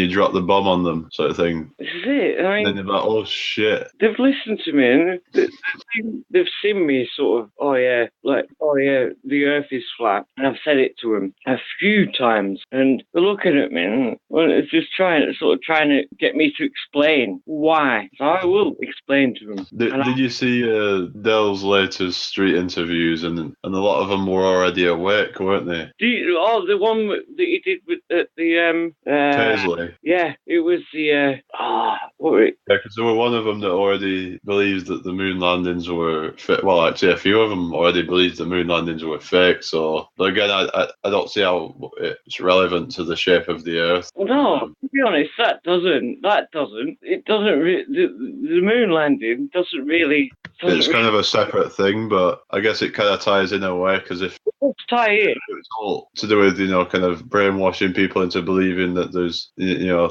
drop the bomb on them, sort of thing, this is it. I and then mean, they're like, oh shit. they've listened to me and they've seen me sort of, oh yeah, the Earth is flat, and I've said it to them a few times, and they're looking at me and it's just trying to get me to explain why. So I will explain to them. Did you see Dell's latest street interviews, and a lot of them were already awake, weren't they? The one that he did with the Paisley. yeah, it was the what were it? Yeah, because there were one of them that already believed that the moon landings were fake. Well, actually, a few of them already believed the moon landings were fake. So, but again, I don't see how it's relevant to the shape of the Earth. No, to be honest, the moon landing doesn't really. It's kind of a separate thing, but I guess it kind of ties in a way, because if Let's tie in. it's all to do with, kind of brainwashing people into believing that there's,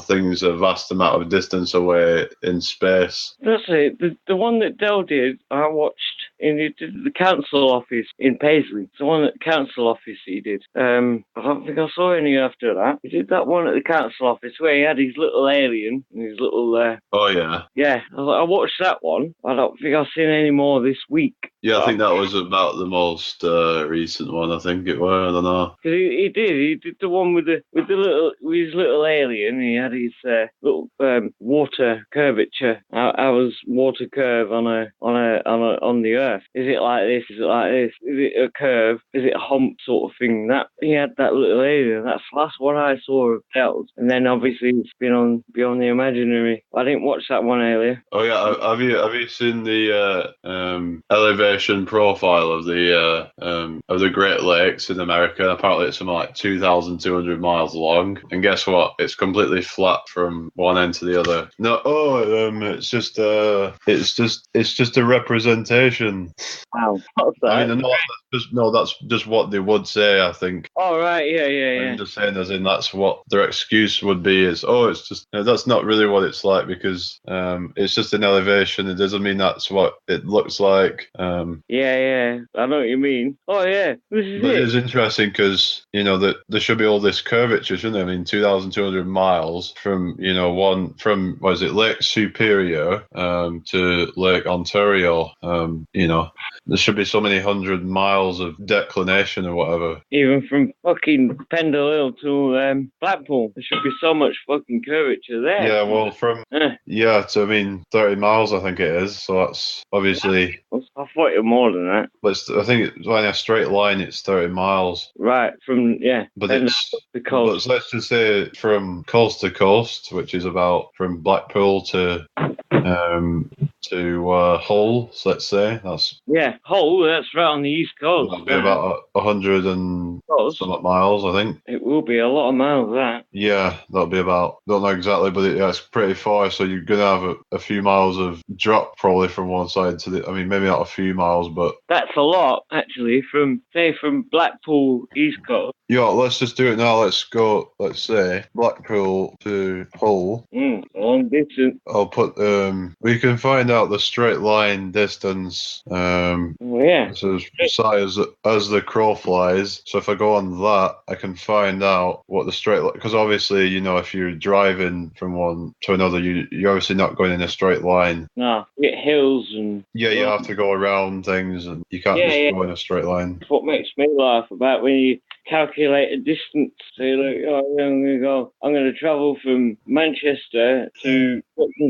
things a vast amount of distance away in space. That's it. The one that Dell did, I watched in the council office in Paisley. It's the one at the council office he did. I don't think I saw any after that. He did that one at the council office where he had his little alien and his little. Oh yeah. Yeah, I watched that one. I don't think I've seen any more this week. Yeah, I think that was about the most recent one. I think it was. I don't know. Cause he did the one with his little alien. He had his little water curvature. How was water curve on the Earth? Is it like this? Is it like this? Is it a curve? Is it a hump sort of thing? That he had that little alien. That's the last one I saw of Dell's. And then obviously it's been on Beyond the Imaginary. I didn't watch that one earlier. Oh yeah, have you seen the elevation profile of the Great Lakes in America? Apparently it's something like 2,200 miles long, and guess what? It's completely flat from one end to the other. No, it's just a representation. Wow, what's that? I mean, that's just what they would say, I think. Oh right, yeah. I'm just saying, as in that's what their excuse would be, is it's just that's not really what it's like, because it's just an elevation. It doesn't mean that's what it looks like. Yeah, I know what you mean. Oh yeah, this is But it. it's interesting because that there should be all this curvature, shouldn't there? I mean, 2,200 miles from what is it, Lake Superior to Lake Ontario. There should be so many hundred miles of declination or whatever. Even from fucking Pendle Hill to Blackpool, there should be so much fucking curvature there. Yeah, well, to 30 miles, I think it is. So that's obviously. I thought it was more than that. But I think it's like a straight line. It's 30 miles. Right, But let's just say from coast to coast, which is about from Blackpool to Hull. So let's say that's Hull. That's right on the east coast. That'll be about 100 and somewhat miles, I think. It will be a lot of miles. That. Yeah, that'll be about. Don't know exactly, but it's pretty far. So you're gonna have a few miles of drop probably from one side to the. I mean, maybe not a few miles, but that's a lot actually. From Blackpool east coast. Yeah, let's just do it now. Let's go. Let's say Blackpool to Hull. Long distance. I'll put. We can find out the straight line distance. So as the crow flies. So if I go on that, I can find out what the straight line. Because obviously, if you're driving from one to another, you're obviously not going in a straight line. No, you get hills and. Yeah, you have to go around things, and you can't just go in a straight line. That's what makes me laugh about when you calculate a distance. So you're like, I'm going to travel from Manchester to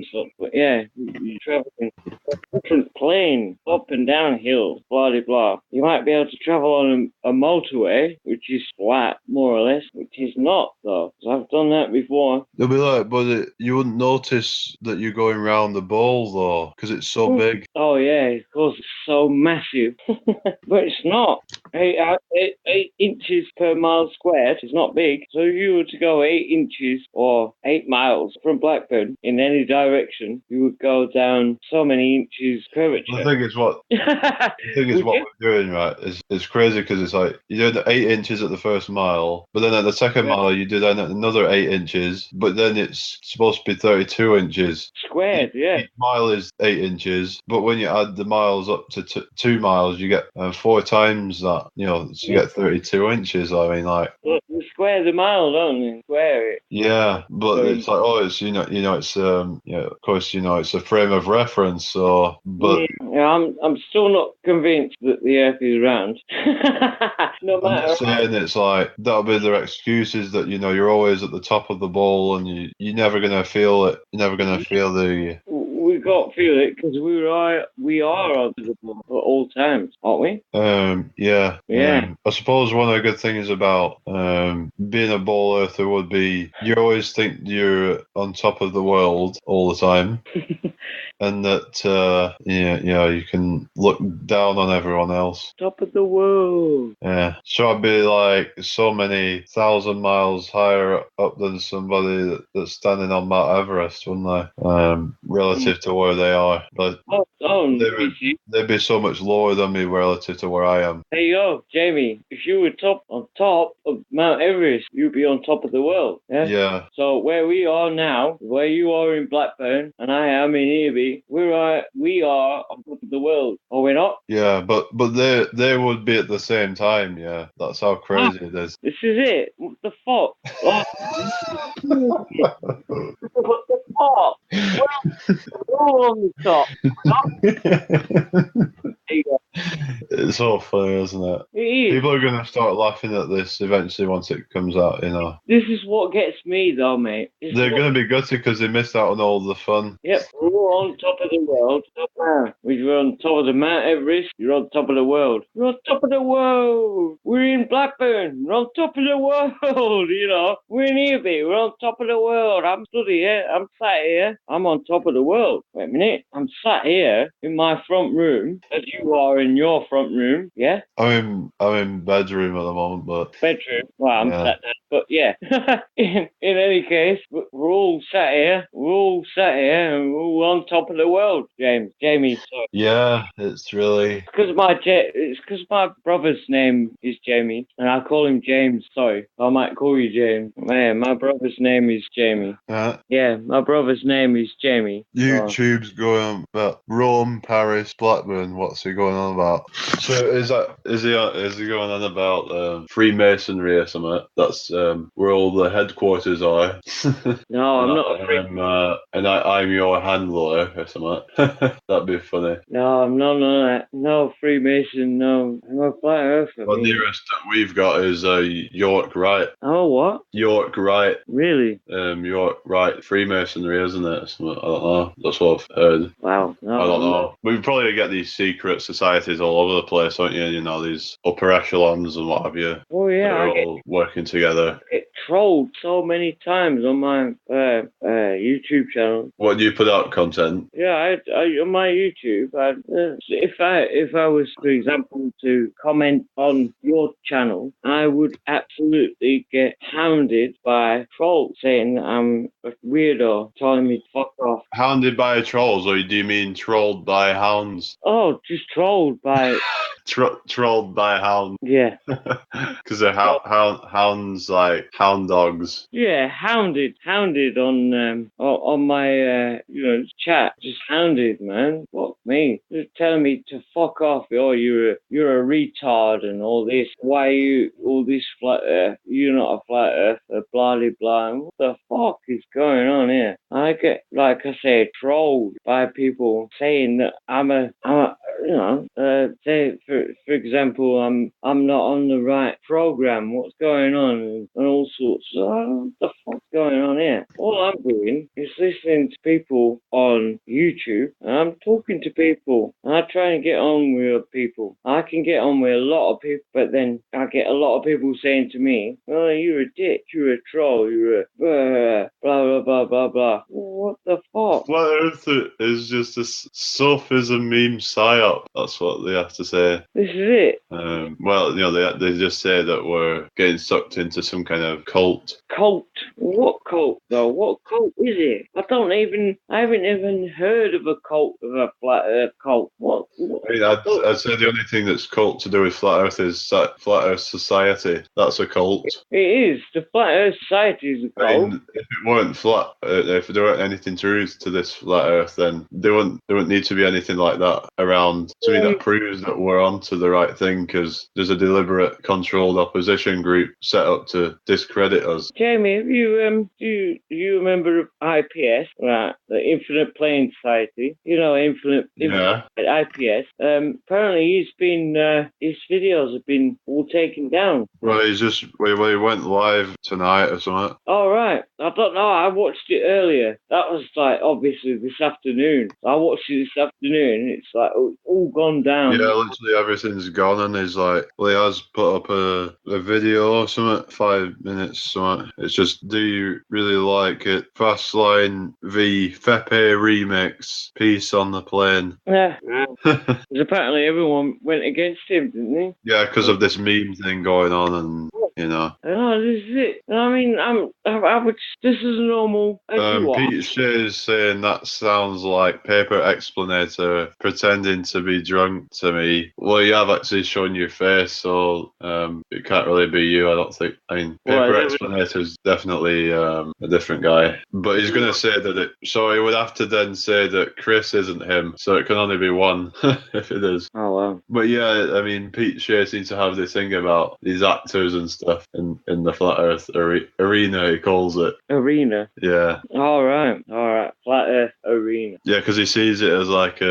stuff. But yeah, you're traveling a different plane, up and down hills, blah, blah, blah. You might be able to travel on a motorway, which is flat, more or less, which is not, though. 'Cause I've done that before. They'll be like, but you wouldn't notice that you're going round the bowl, though, because it's so big. Oh, yeah, of course, it's so massive. But it's not. eight inches per mile squared is not big. So if you were to go 8 inches or 8 miles from Blackburn in any direction, you would go down so many inches The curvature. thing is what the thing is Would what you? we're doing, right? Is it's crazy because it's like you do the 8 inches at the first mile, but then at the second Yeah. mile you do then another 8 inches, but then it's supposed to be 32 inches. Squared, yeah. Each mile is 8 inches, but when you add the miles up to 2 miles, you get 4 times that. So you get 32 inches. I mean, like, You square the mile, don't you? Square it. yeah, but it's like, oh, it's it's of course, it's a frame of reference. So, but Yeah, I'm still not convinced that the Earth is round. No I'm matter. not saying it's like that'll be their excuses that you're always at the top of the ball and you're never gonna feel it. You're never gonna feel the. We got to feel it because we are on the ball at all times, aren't we? Yeah. Yeah. I suppose one of the good things about being a ball earther would be you always think you're on top of the world all the time, and that you can look down on everyone else. Top of the world. Yeah, so I'd be like so many thousand miles higher up than somebody that's standing on Mount Everest, wouldn't I? Relative to where they are, but they'd be so much lower than me relative to where I am. There you go, Jamie. If you were on top of Mount Everest, you'd be on top of the world. Yeah. Yeah. So where we are now, where you are in Blackburn and I am in Eby, we are on top of the world. Are we not? Yeah, but they would be at the same time. Yeah, that's how crazy it is. This is it. What the fuck? What the fuck? We're all on the top. It's so funny, isn't it? It is. People are going to start laughing at this eventually once it comes out. This is what gets me, though, mate. They're going to be gutted because they missed out on all the fun. Yep, we're on top of the world. We're on top of the Mount Everest. You're on top of the world. You're on top of the world. We're in Blackburn. We're on top of the world. We're in Eby. We're on top of the world. I'm stood here. I'm sat here. I'm on top of the world. Wait a minute. I'm sat here in my front room, as you are in your front room. Yeah. I'm in bedroom at the moment, but bedroom. Well, I'm sat down. But yeah, in any case, we're all sat here. We're all sat here, and we're all on top of the world, Jamie. Sorry. Yeah, it's really It's because my brother's name is Jamie, and I call him James. Sorry, I might call you James. Man, my brother's name is Jamie. Yeah, my brother's name is Jamie. YouTube's going on about Rome, Paris, Blackburn. What's he going on about? So is he going on about Freemasonry or something? That's where all the headquarters are. No, I'm not a Freemason. And I'm your handler or something. That'd be funny. No, I'm not that. No Freemason. No, I'm a flat earther. The nearest that we've got is York Rite. Oh, what? York Rite. Really? York Rite Freemasonry, isn't it? I don't know. That's what I've heard. Wow. No, I don't know. We probably get these secret societies all over the place, don't you? These upper echelons and what have you. Oh yeah, they're all working together. It trolled so many times on my YouTube channel. What do you put out content? Yeah, I on my YouTube. If I was, for example, to comment on your channel, I would absolutely get hounded by trolls saying that I'm a weirdo, telling me to fuck off. Hounded by trolls, or do you mean trolled by hounds? Oh, just trolled by. Trolled by hounds. Yeah. Because they're hounds, like hound dogs. Yeah, hounded on my chat. Just hounded, man. Fuck me. Just telling me to fuck off. Oh, you're a retard and all this. Why are you all this flat earth? You're not a flat earther. Blah blah blah. What the fuck is going on here? I get, like I said, trolled by people saying that say for example, I'm not on the right program. What's going on? And all sorts. What the fuck? going on here? All I'm doing is listening to people on YouTube, and I'm talking to people. I try and get on with people. I can get on with a lot of people, but then I get a lot of people saying to me, "Oh, you're a dick, you're a troll, you're a blah blah blah blah blah." What the fuck? Flat Earth is just a sophism meme psyop. That's what they have to say. This is it. Well, they just say that we're getting sucked into some kind of cult. Cult? What cult though? What cult is it? I haven't even heard of a cult, of a flat Earth cult. What? I mean, I'd say the only thing that's cult to do with Flat Earth is Flat Earth Society. That's a cult. It is. The Flat Earth Society is a cult. I mean, if it weren't flat, if there weren't anything to this Flat Earth, then there wouldn't need to be anything like that around. To me, that proves that we're onto the right thing, because there's a deliberate, controlled opposition group set up to discredit us. Jamie, have you do you remember IPS, right? The Infinite Plane Society. You know, Infinite IPS. Apparently his videos have been all taken down. Well, we went live tonight or something. Oh, right. I don't know. I watched it earlier. That was like obviously this afternoon. I watched it this afternoon. It's like all gone down. Yeah, literally everything's gone, and he's like, well, he has put up a video or something, 5 minutes, something. It's just, do you really like it? Fastlane v Fepe remix, peace on the plane. Yeah. Because apparently everyone went against him, didn't they? Yeah, because of this meme thing going on, and you know. Oh, this is it. I mean, this is normal. Pete Shea is saying that sounds like paper explanator pretending to be drunk to me. Well, you have actually shown your face, so it can't really be you, I don't think. I mean, paper explanator is definitely a different guy. But he's going to say that so he would have to then say that Chris isn't him, so it can only be one if it is. Oh, wow. But yeah, I mean, Pete Shea seems to have this thing about these actors and stuff in the Flat Earth arena, he calls it. Arena? Yeah. All right. Flat Earth arena. Yeah, because he sees it as like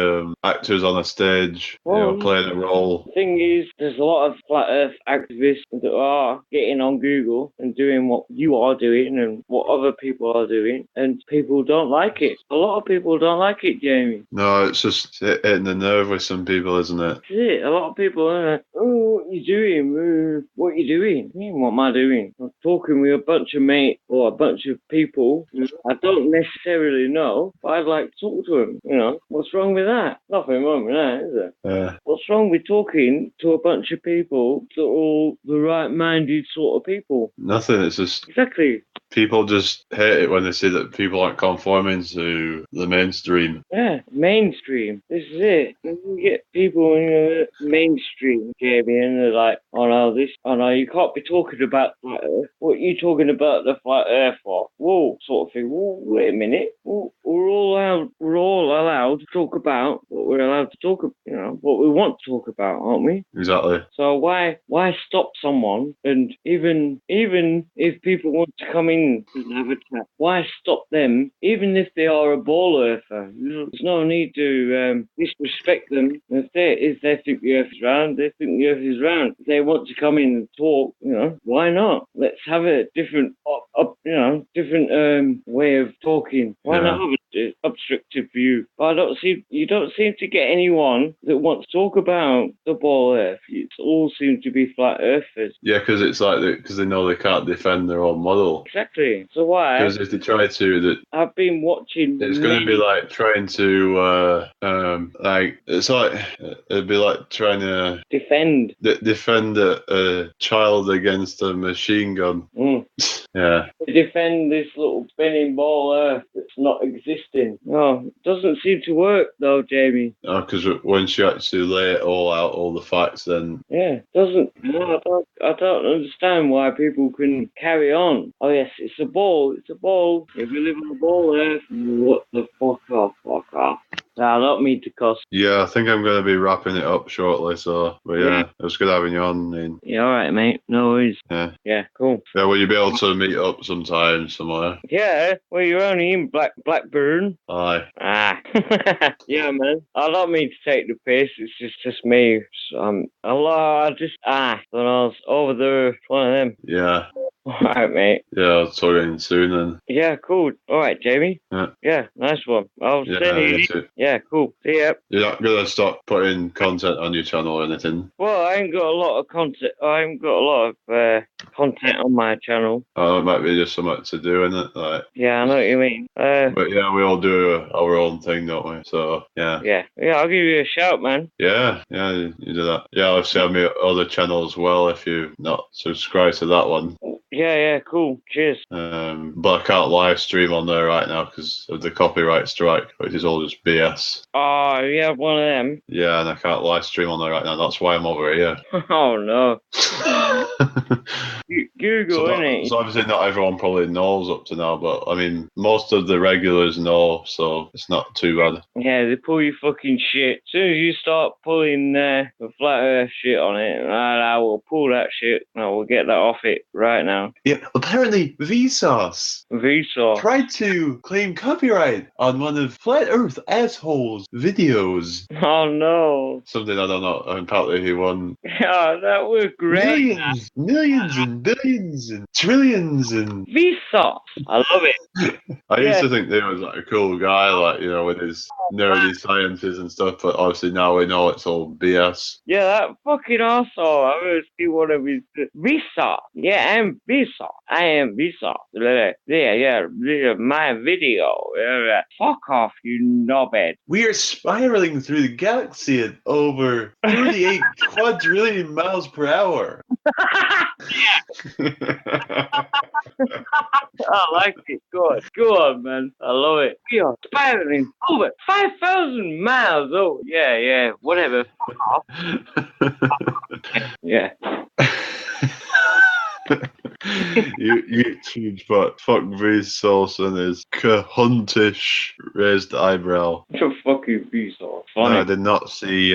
actors on a stage, playing a role. The thing is, there's a lot of Flat Earth activists that are getting on Google and doing what you are doing and what other people are doing, and people don't like it. A lot of people don't like it, Jamie. No, it's just hitting the nerve with some people, isn't it? That's it. A lot of people are like, oh, what you doing? What you doing? What am I doing? I'm talking with a bunch of mates or a bunch of people I don't necessarily know, but I'd like to talk to them. You know, what's wrong with that? Nothing wrong with that, is there? Yeah. What's wrong with talking to a bunch of people that are all the right-minded sort of people? Nothing. It's just exactly. People just hate it when they see that people aren't conforming to the mainstream. Yeah, mainstream. This is it. You get people in the mainstream, Jamie, and they're like, oh no, you can't be talking about Flat Earth. What are you talking about the Flat Earth for? Whoa, sort of thing. Whoa, wait a minute. We're all allowed to talk about what we're allowed to talk about, what we want to talk about, aren't we? Exactly. So why stop someone? And even if people want to come in and have a chat, why stop them? Even if they are a ball earther, there's no need to disrespect them. If they think the Earth is round, they think the Earth is round. If they want to come in and talk, why not? Let's have a different way of talking. Why not have an obstructive view? But you don't seem to get anyone that wants to talk about the ball Earth. It all seems to be flat earthers. Yeah, because it's like because they know they can't defend their own model. Exactly. So why? Because if they try to, I've been watching. It's going to be like trying to it'd be like trying to defend a child against a machine gun. Yeah. To defend this little spinning ball Earth that's not existing. No, it doesn't seem to work though, Jamie. Oh, because once you actually lay it all out, all the facts, then it doesn't. No, I don't understand why people can carry on. Oh yes, it's a ball. It's a ball. If we live on a ball Earth, what the fuck off. I don't mean to cuss. Yeah, I think I'm going to be wrapping it up shortly. So, but yeah, it was good having you on. Ian. Yeah, all right, mate. No worries. Yeah. Yeah, cool. Yeah, will you be able to meet up sometime somewhere? Yeah, well, you're only in Blackburn. Aye. Yeah, man. I don't mean to take the piss. It's just me. I don't know. It's over there. One of them. Yeah. All right, mate. Yeah, I'll talk again soon then. Yeah, cool. All right, Jamie. Yeah. Yeah, nice one. I'll Yeah, send you. you too. Yeah, cool. See ya. You're not gonna stop putting content on your channel or anything? Well, I ain't got a lot of content. I ain't got a lot of content on my channel. Oh, it might be just something to do, innit? Like, Yeah, I know what you mean. but yeah, we all do our own thing, don't we? So yeah. Yeah, I'll give you a shout, man. Yeah, you do that. Yeah, obviously have my other channel as well if you're not subscribed to that one. Yeah, cool. Cheers. But I can't live stream on there right now because of the copyright strike, which is all just BS. Oh, you have one of them. Yeah, and I can't live stream on there right now. That's why I'm over here. Oh no. Google, innit? So obviously not everyone probably knows up to now, but I mean most of the regulars know, so it's not too bad. Yeah, they pull your fucking shit. As soon as you start pulling the flat earth shit on it, I will pull that shit. I will get that off it right now. Yeah, apparently Vsauce Vsauce. tried to claim copyright on one of Flat Earth assholes' videos. Oh no. Something I don't know. Apparently he won Yeah, that was great. millions and billions and trillions and Vsauce. I love it. I used to think that he was like a cool guy, like, you know, with his nerdy sciences and stuff, but obviously now we know it's all BS. Yeah, that fucking asshole. I want to see one of his Vsauce. Yeah, I'm Vsauce. I am Vsauce. Yeah, my video. Fuck off, you knobhead. We are spiraling through the galaxy at over 38 quadrillion miles per hour. I like it. Go on, man. I love it. We are spiraling over 5,000 miles. Oh, yeah, whatever. Fuck off. Yeah. you huge but fuck Vsauce and his huntish raised eyebrow. What a fucking Vsauce. No, Funny. I did not see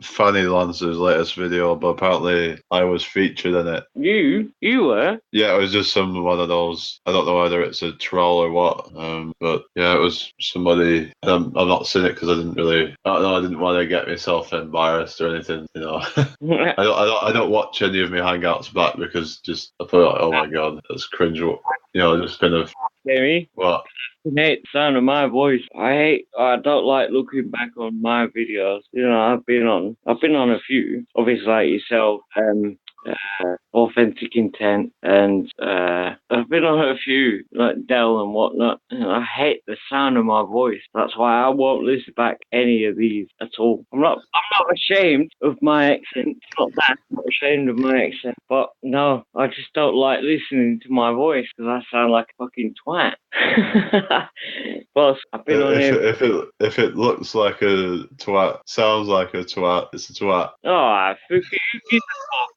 Fanny Lance's latest video, but apparently I was featured in it. You were? Yeah, it was just some one of those. I don't know whether it's a troll or what. But yeah, it was somebody. I've not seen it because I didn't really. I don't know. I didn't want to get myself embarrassed or anything. You know, I don't watch any of my hangouts back because just I thought, like, oh my god, that's cringe. You know, just kind of Jamie? what. I hate the sound of my voice. I don't like looking back on my videos. You know, I've been on a few, obviously like yourself, authentic intent, and I've been on a few like Dell and whatnot. And I hate the sound of my voice. That's why I won't listen back any of these at all. I'm not ashamed of my accent. It's not that. I'm not ashamed of my accent, but no, I just don't like listening to my voice because I sound like a fucking twat. Plus, I've been on here. If it looks like a twat, sounds like a twat, it's a twat. Oh,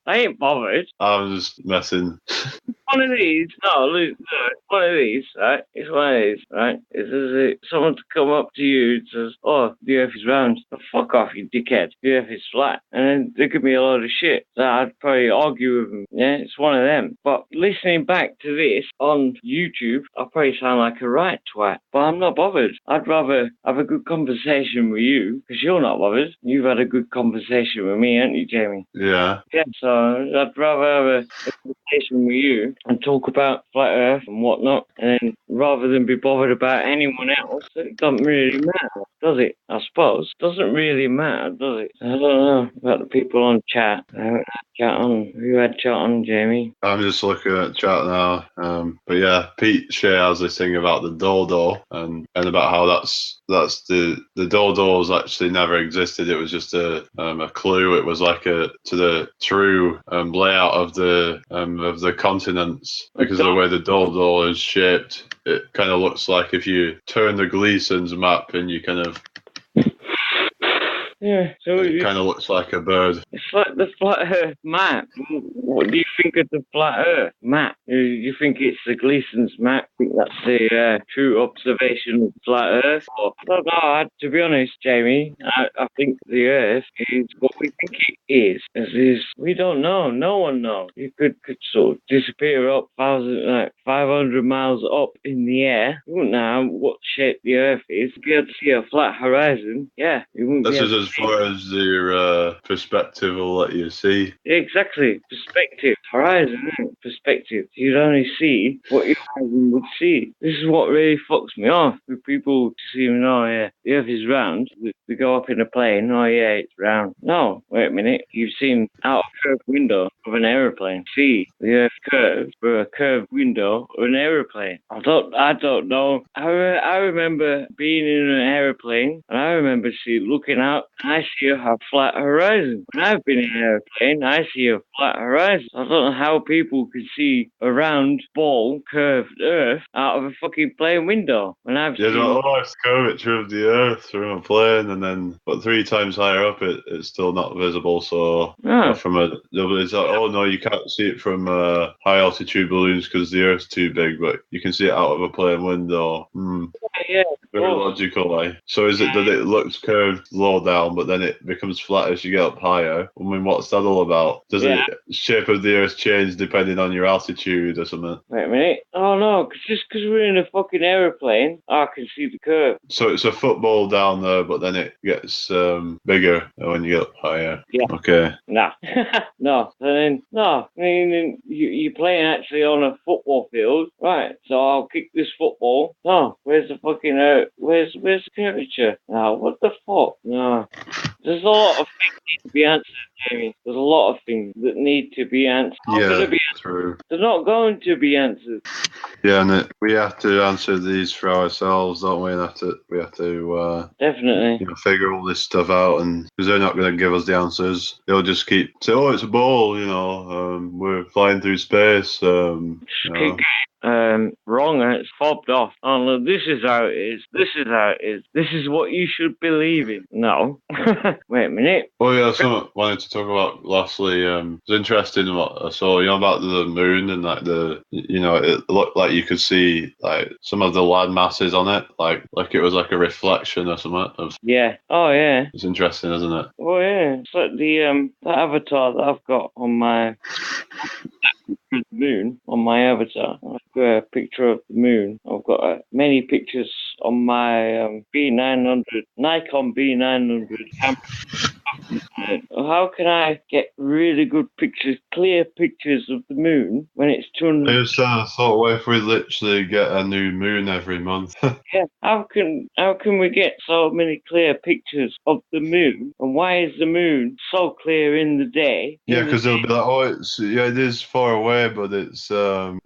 I ain't bothered. I'm just messing. One of these, look, one of these, right? It's one of these, right? It's someone to come up to you and says, oh, the earth is round. Oh, fuck off, you dickhead. The earth is flat. And then they give me a load of shit. So I'd probably argue with them. Yeah, it's one of them. But listening back to this on YouTube, I'll probably sound like a right twat. But I'm not bothered. I'd rather have a good conversation with you, because you're not bothered. You've had a good conversation with me, haven't you, Jamie? Yeah. Yeah, so I'd rather have a conversation with you and talk about flat earth and whatnot, and then rather than be bothered about anyone else, it doesn't really matter, does it? I suppose. Doesn't really matter, does it? I don't know about the people on chat. I haven't had chat on. Who had chat on, Jamie? I'm just looking at chat now. But yeah, Pete Shea has this thing about the dodo and about how that's the dodos actually never existed. It was just a clue. It was like to the true layout of the continents because of the way the dodo is shaped. It kind of looks like if you turn the Gleason's map and you kind of. Yeah, so it kind of looks like a bird. It's like the flat earth map. What do you think of the flat earth map? You think it's the Gleason's map? Think that's the true observation of flat earth? Or, I don't know. To be honest, Jamie, I think the earth is what we think it is. We don't know. No one knows. You could sort of disappear up 500 miles up in the air. You wouldn't know what shape the earth is. If you had to see a flat horizon, yeah, you wouldn't This be is as far as your perspective will let you see. Exactly. Perspective. Horizon, isn't it? Perspective. You'd only see what your horizon would see. This is what really fucks me off with people assuming, oh yeah, the earth is round. We go up in a plane, oh yeah, it's round. No, wait a minute. You've seen out of a curved window of an aeroplane. See the earth curved through a curved window of an aeroplane. I don't know. I remember being in an aeroplane and I remember looking out and I see a flat horizon. When I've been in an aeroplane, I see a flat horizon. I don't know how people could see a round, ball, curved earth out of a fucking plane window. When I've seen... It's curvature of the earth from a plane, and then but 3 times higher up, it's still not visible. So from it's like, oh no, you can't see it from high altitude balloons because the earth's too big, but you can see it out of a plane window. Yeah. Very logical, eh? So is it that it looks curved low down, but then it becomes flat as you get up higher? I mean, what's that all about? Does the shape of the earth change depending on your altitude or something? Wait a minute. Oh no, just because we're in a fucking aeroplane, I can see the curve. So it's a football down there, but then it gets bigger when you get up higher. Yeah. Okay. No. No. And then, I mean, you're playing actually on a football field. Right. So I'll kick this football. No. Where's the fucking, where's the curvature? No. What the fuck? No. There's a lot of things that need to be answered, Jamie. There's a lot of things that need to be answered. True. They're not going to be answered. Yeah, and we have to answer these for ourselves, don't we? We have to definitely figure all this stuff out, and because they're not going to give us the answers, they'll just keep saying, "Oh, it's a ball," we're flying through space. Wrong, and it's fobbed off. Oh no, this is how it is. This is how it is. This is what you should believe in. No. Wait a minute. Oh yeah, something I wanted to talk about lastly. It's interesting what I saw, about the moon and like it looked like you could see like some of the land masses on it, like it was like a reflection or something of. Yeah. Oh yeah. It's interesting, isn't it? Oh yeah. It's like the avatar that I've got on my moon on my avatar. I've got a picture of the moon. I've got many pictures on my B900 Nikon B900 camera. How can I get really good pictures, clear pictures of the moon when it's 200? I thought, what if we literally get a new moon every month? Yeah. How can we get so many clear pictures of the moon? And why is the moon so clear in the day? Yeah, because they'll be like, oh, it is far away, but it's so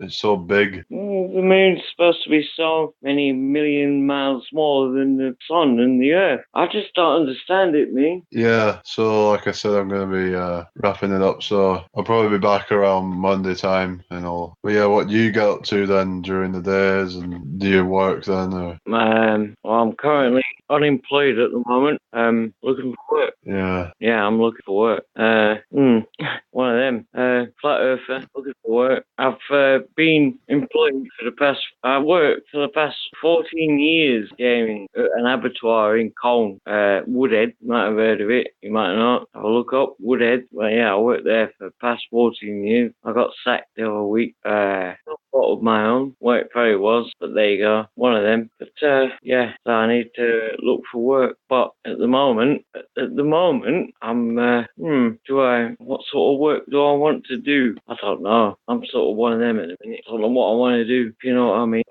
big. The moon's supposed to be so many million miles smaller than the sun and the earth. I just don't understand it, me. Yeah, so like I said, I'm going to be wrapping it up, so I'll probably be back around Monday time, and But yeah, what do you get up to then during the days, and do you work then? Or? Well, I'm currently unemployed at the moment. Looking for work. Yeah, I'm looking for work. One of them. Flat earther, looking for work. I've been employed I worked for the past 14 years, Jamie, at an abattoir in Colne, Woodhead. You might have heard of it, you might not. I'll look up Woodhead. Well, yeah, I worked there for the past 14 years. I got sacked the other week. Not of my own, what it probably was, but there you go, one of them. But yeah, so I need to look for work. But at the moment, I'm what sort of work do I want to do? I don't know. I'm sort of one of them at the minute. I don't know what I want to do, if you know what I mean.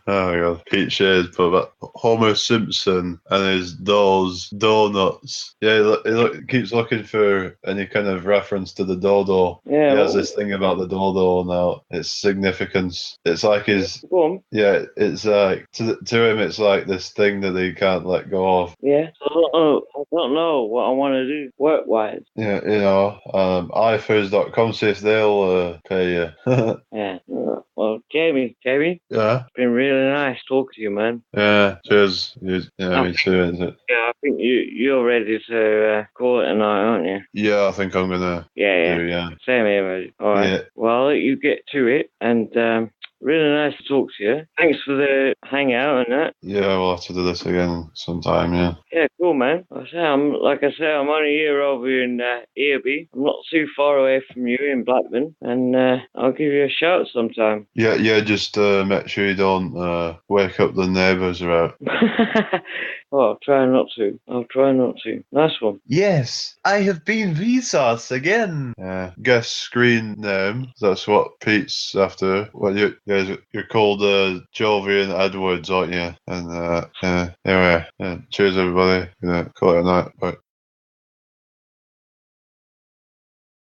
Oh my god, Pete Shays put about Homer Simpson and his donuts. Yeah, he keeps looking for any kind of reference to the dodo. Yeah, he has this thing about the dodo now. Its significance. It's like his. Yeah, it's like to him, it's like this thing that he can't let go of. Yeah, I don't know what I want to do work wise. Yeah, ifers.com, see if they'll pay you. Yeah. Well, Jamie. Yeah. It's been really nice talking to you, man. Yeah, cheers. Yeah, me too, isn't it? Yeah, I think you're ready to call it a night, aren't you? Yeah, I think I'm gonna. Yeah. Same here, buddy. All right. Yeah. Well, I'll let you get to it, and really nice to talk to you. Thanks for the hangout and that. Yeah, we'll have to do this again sometime, yeah. Yeah, cool, man. I'm only here over in Earby. I'm not too far away from you in Blackburn, and I'll give you a shout sometime. Yeah, just make sure you don't wake up the neighbours are out. Oh, I'll try not to. I'll try not to. Nice one. Yes, I have been Vsauce again. Guess screen name. That's what Pete's after. Well, you're called Jovian Edwards, aren't you? And anyway, cheers everybody. Call it a night. Bye.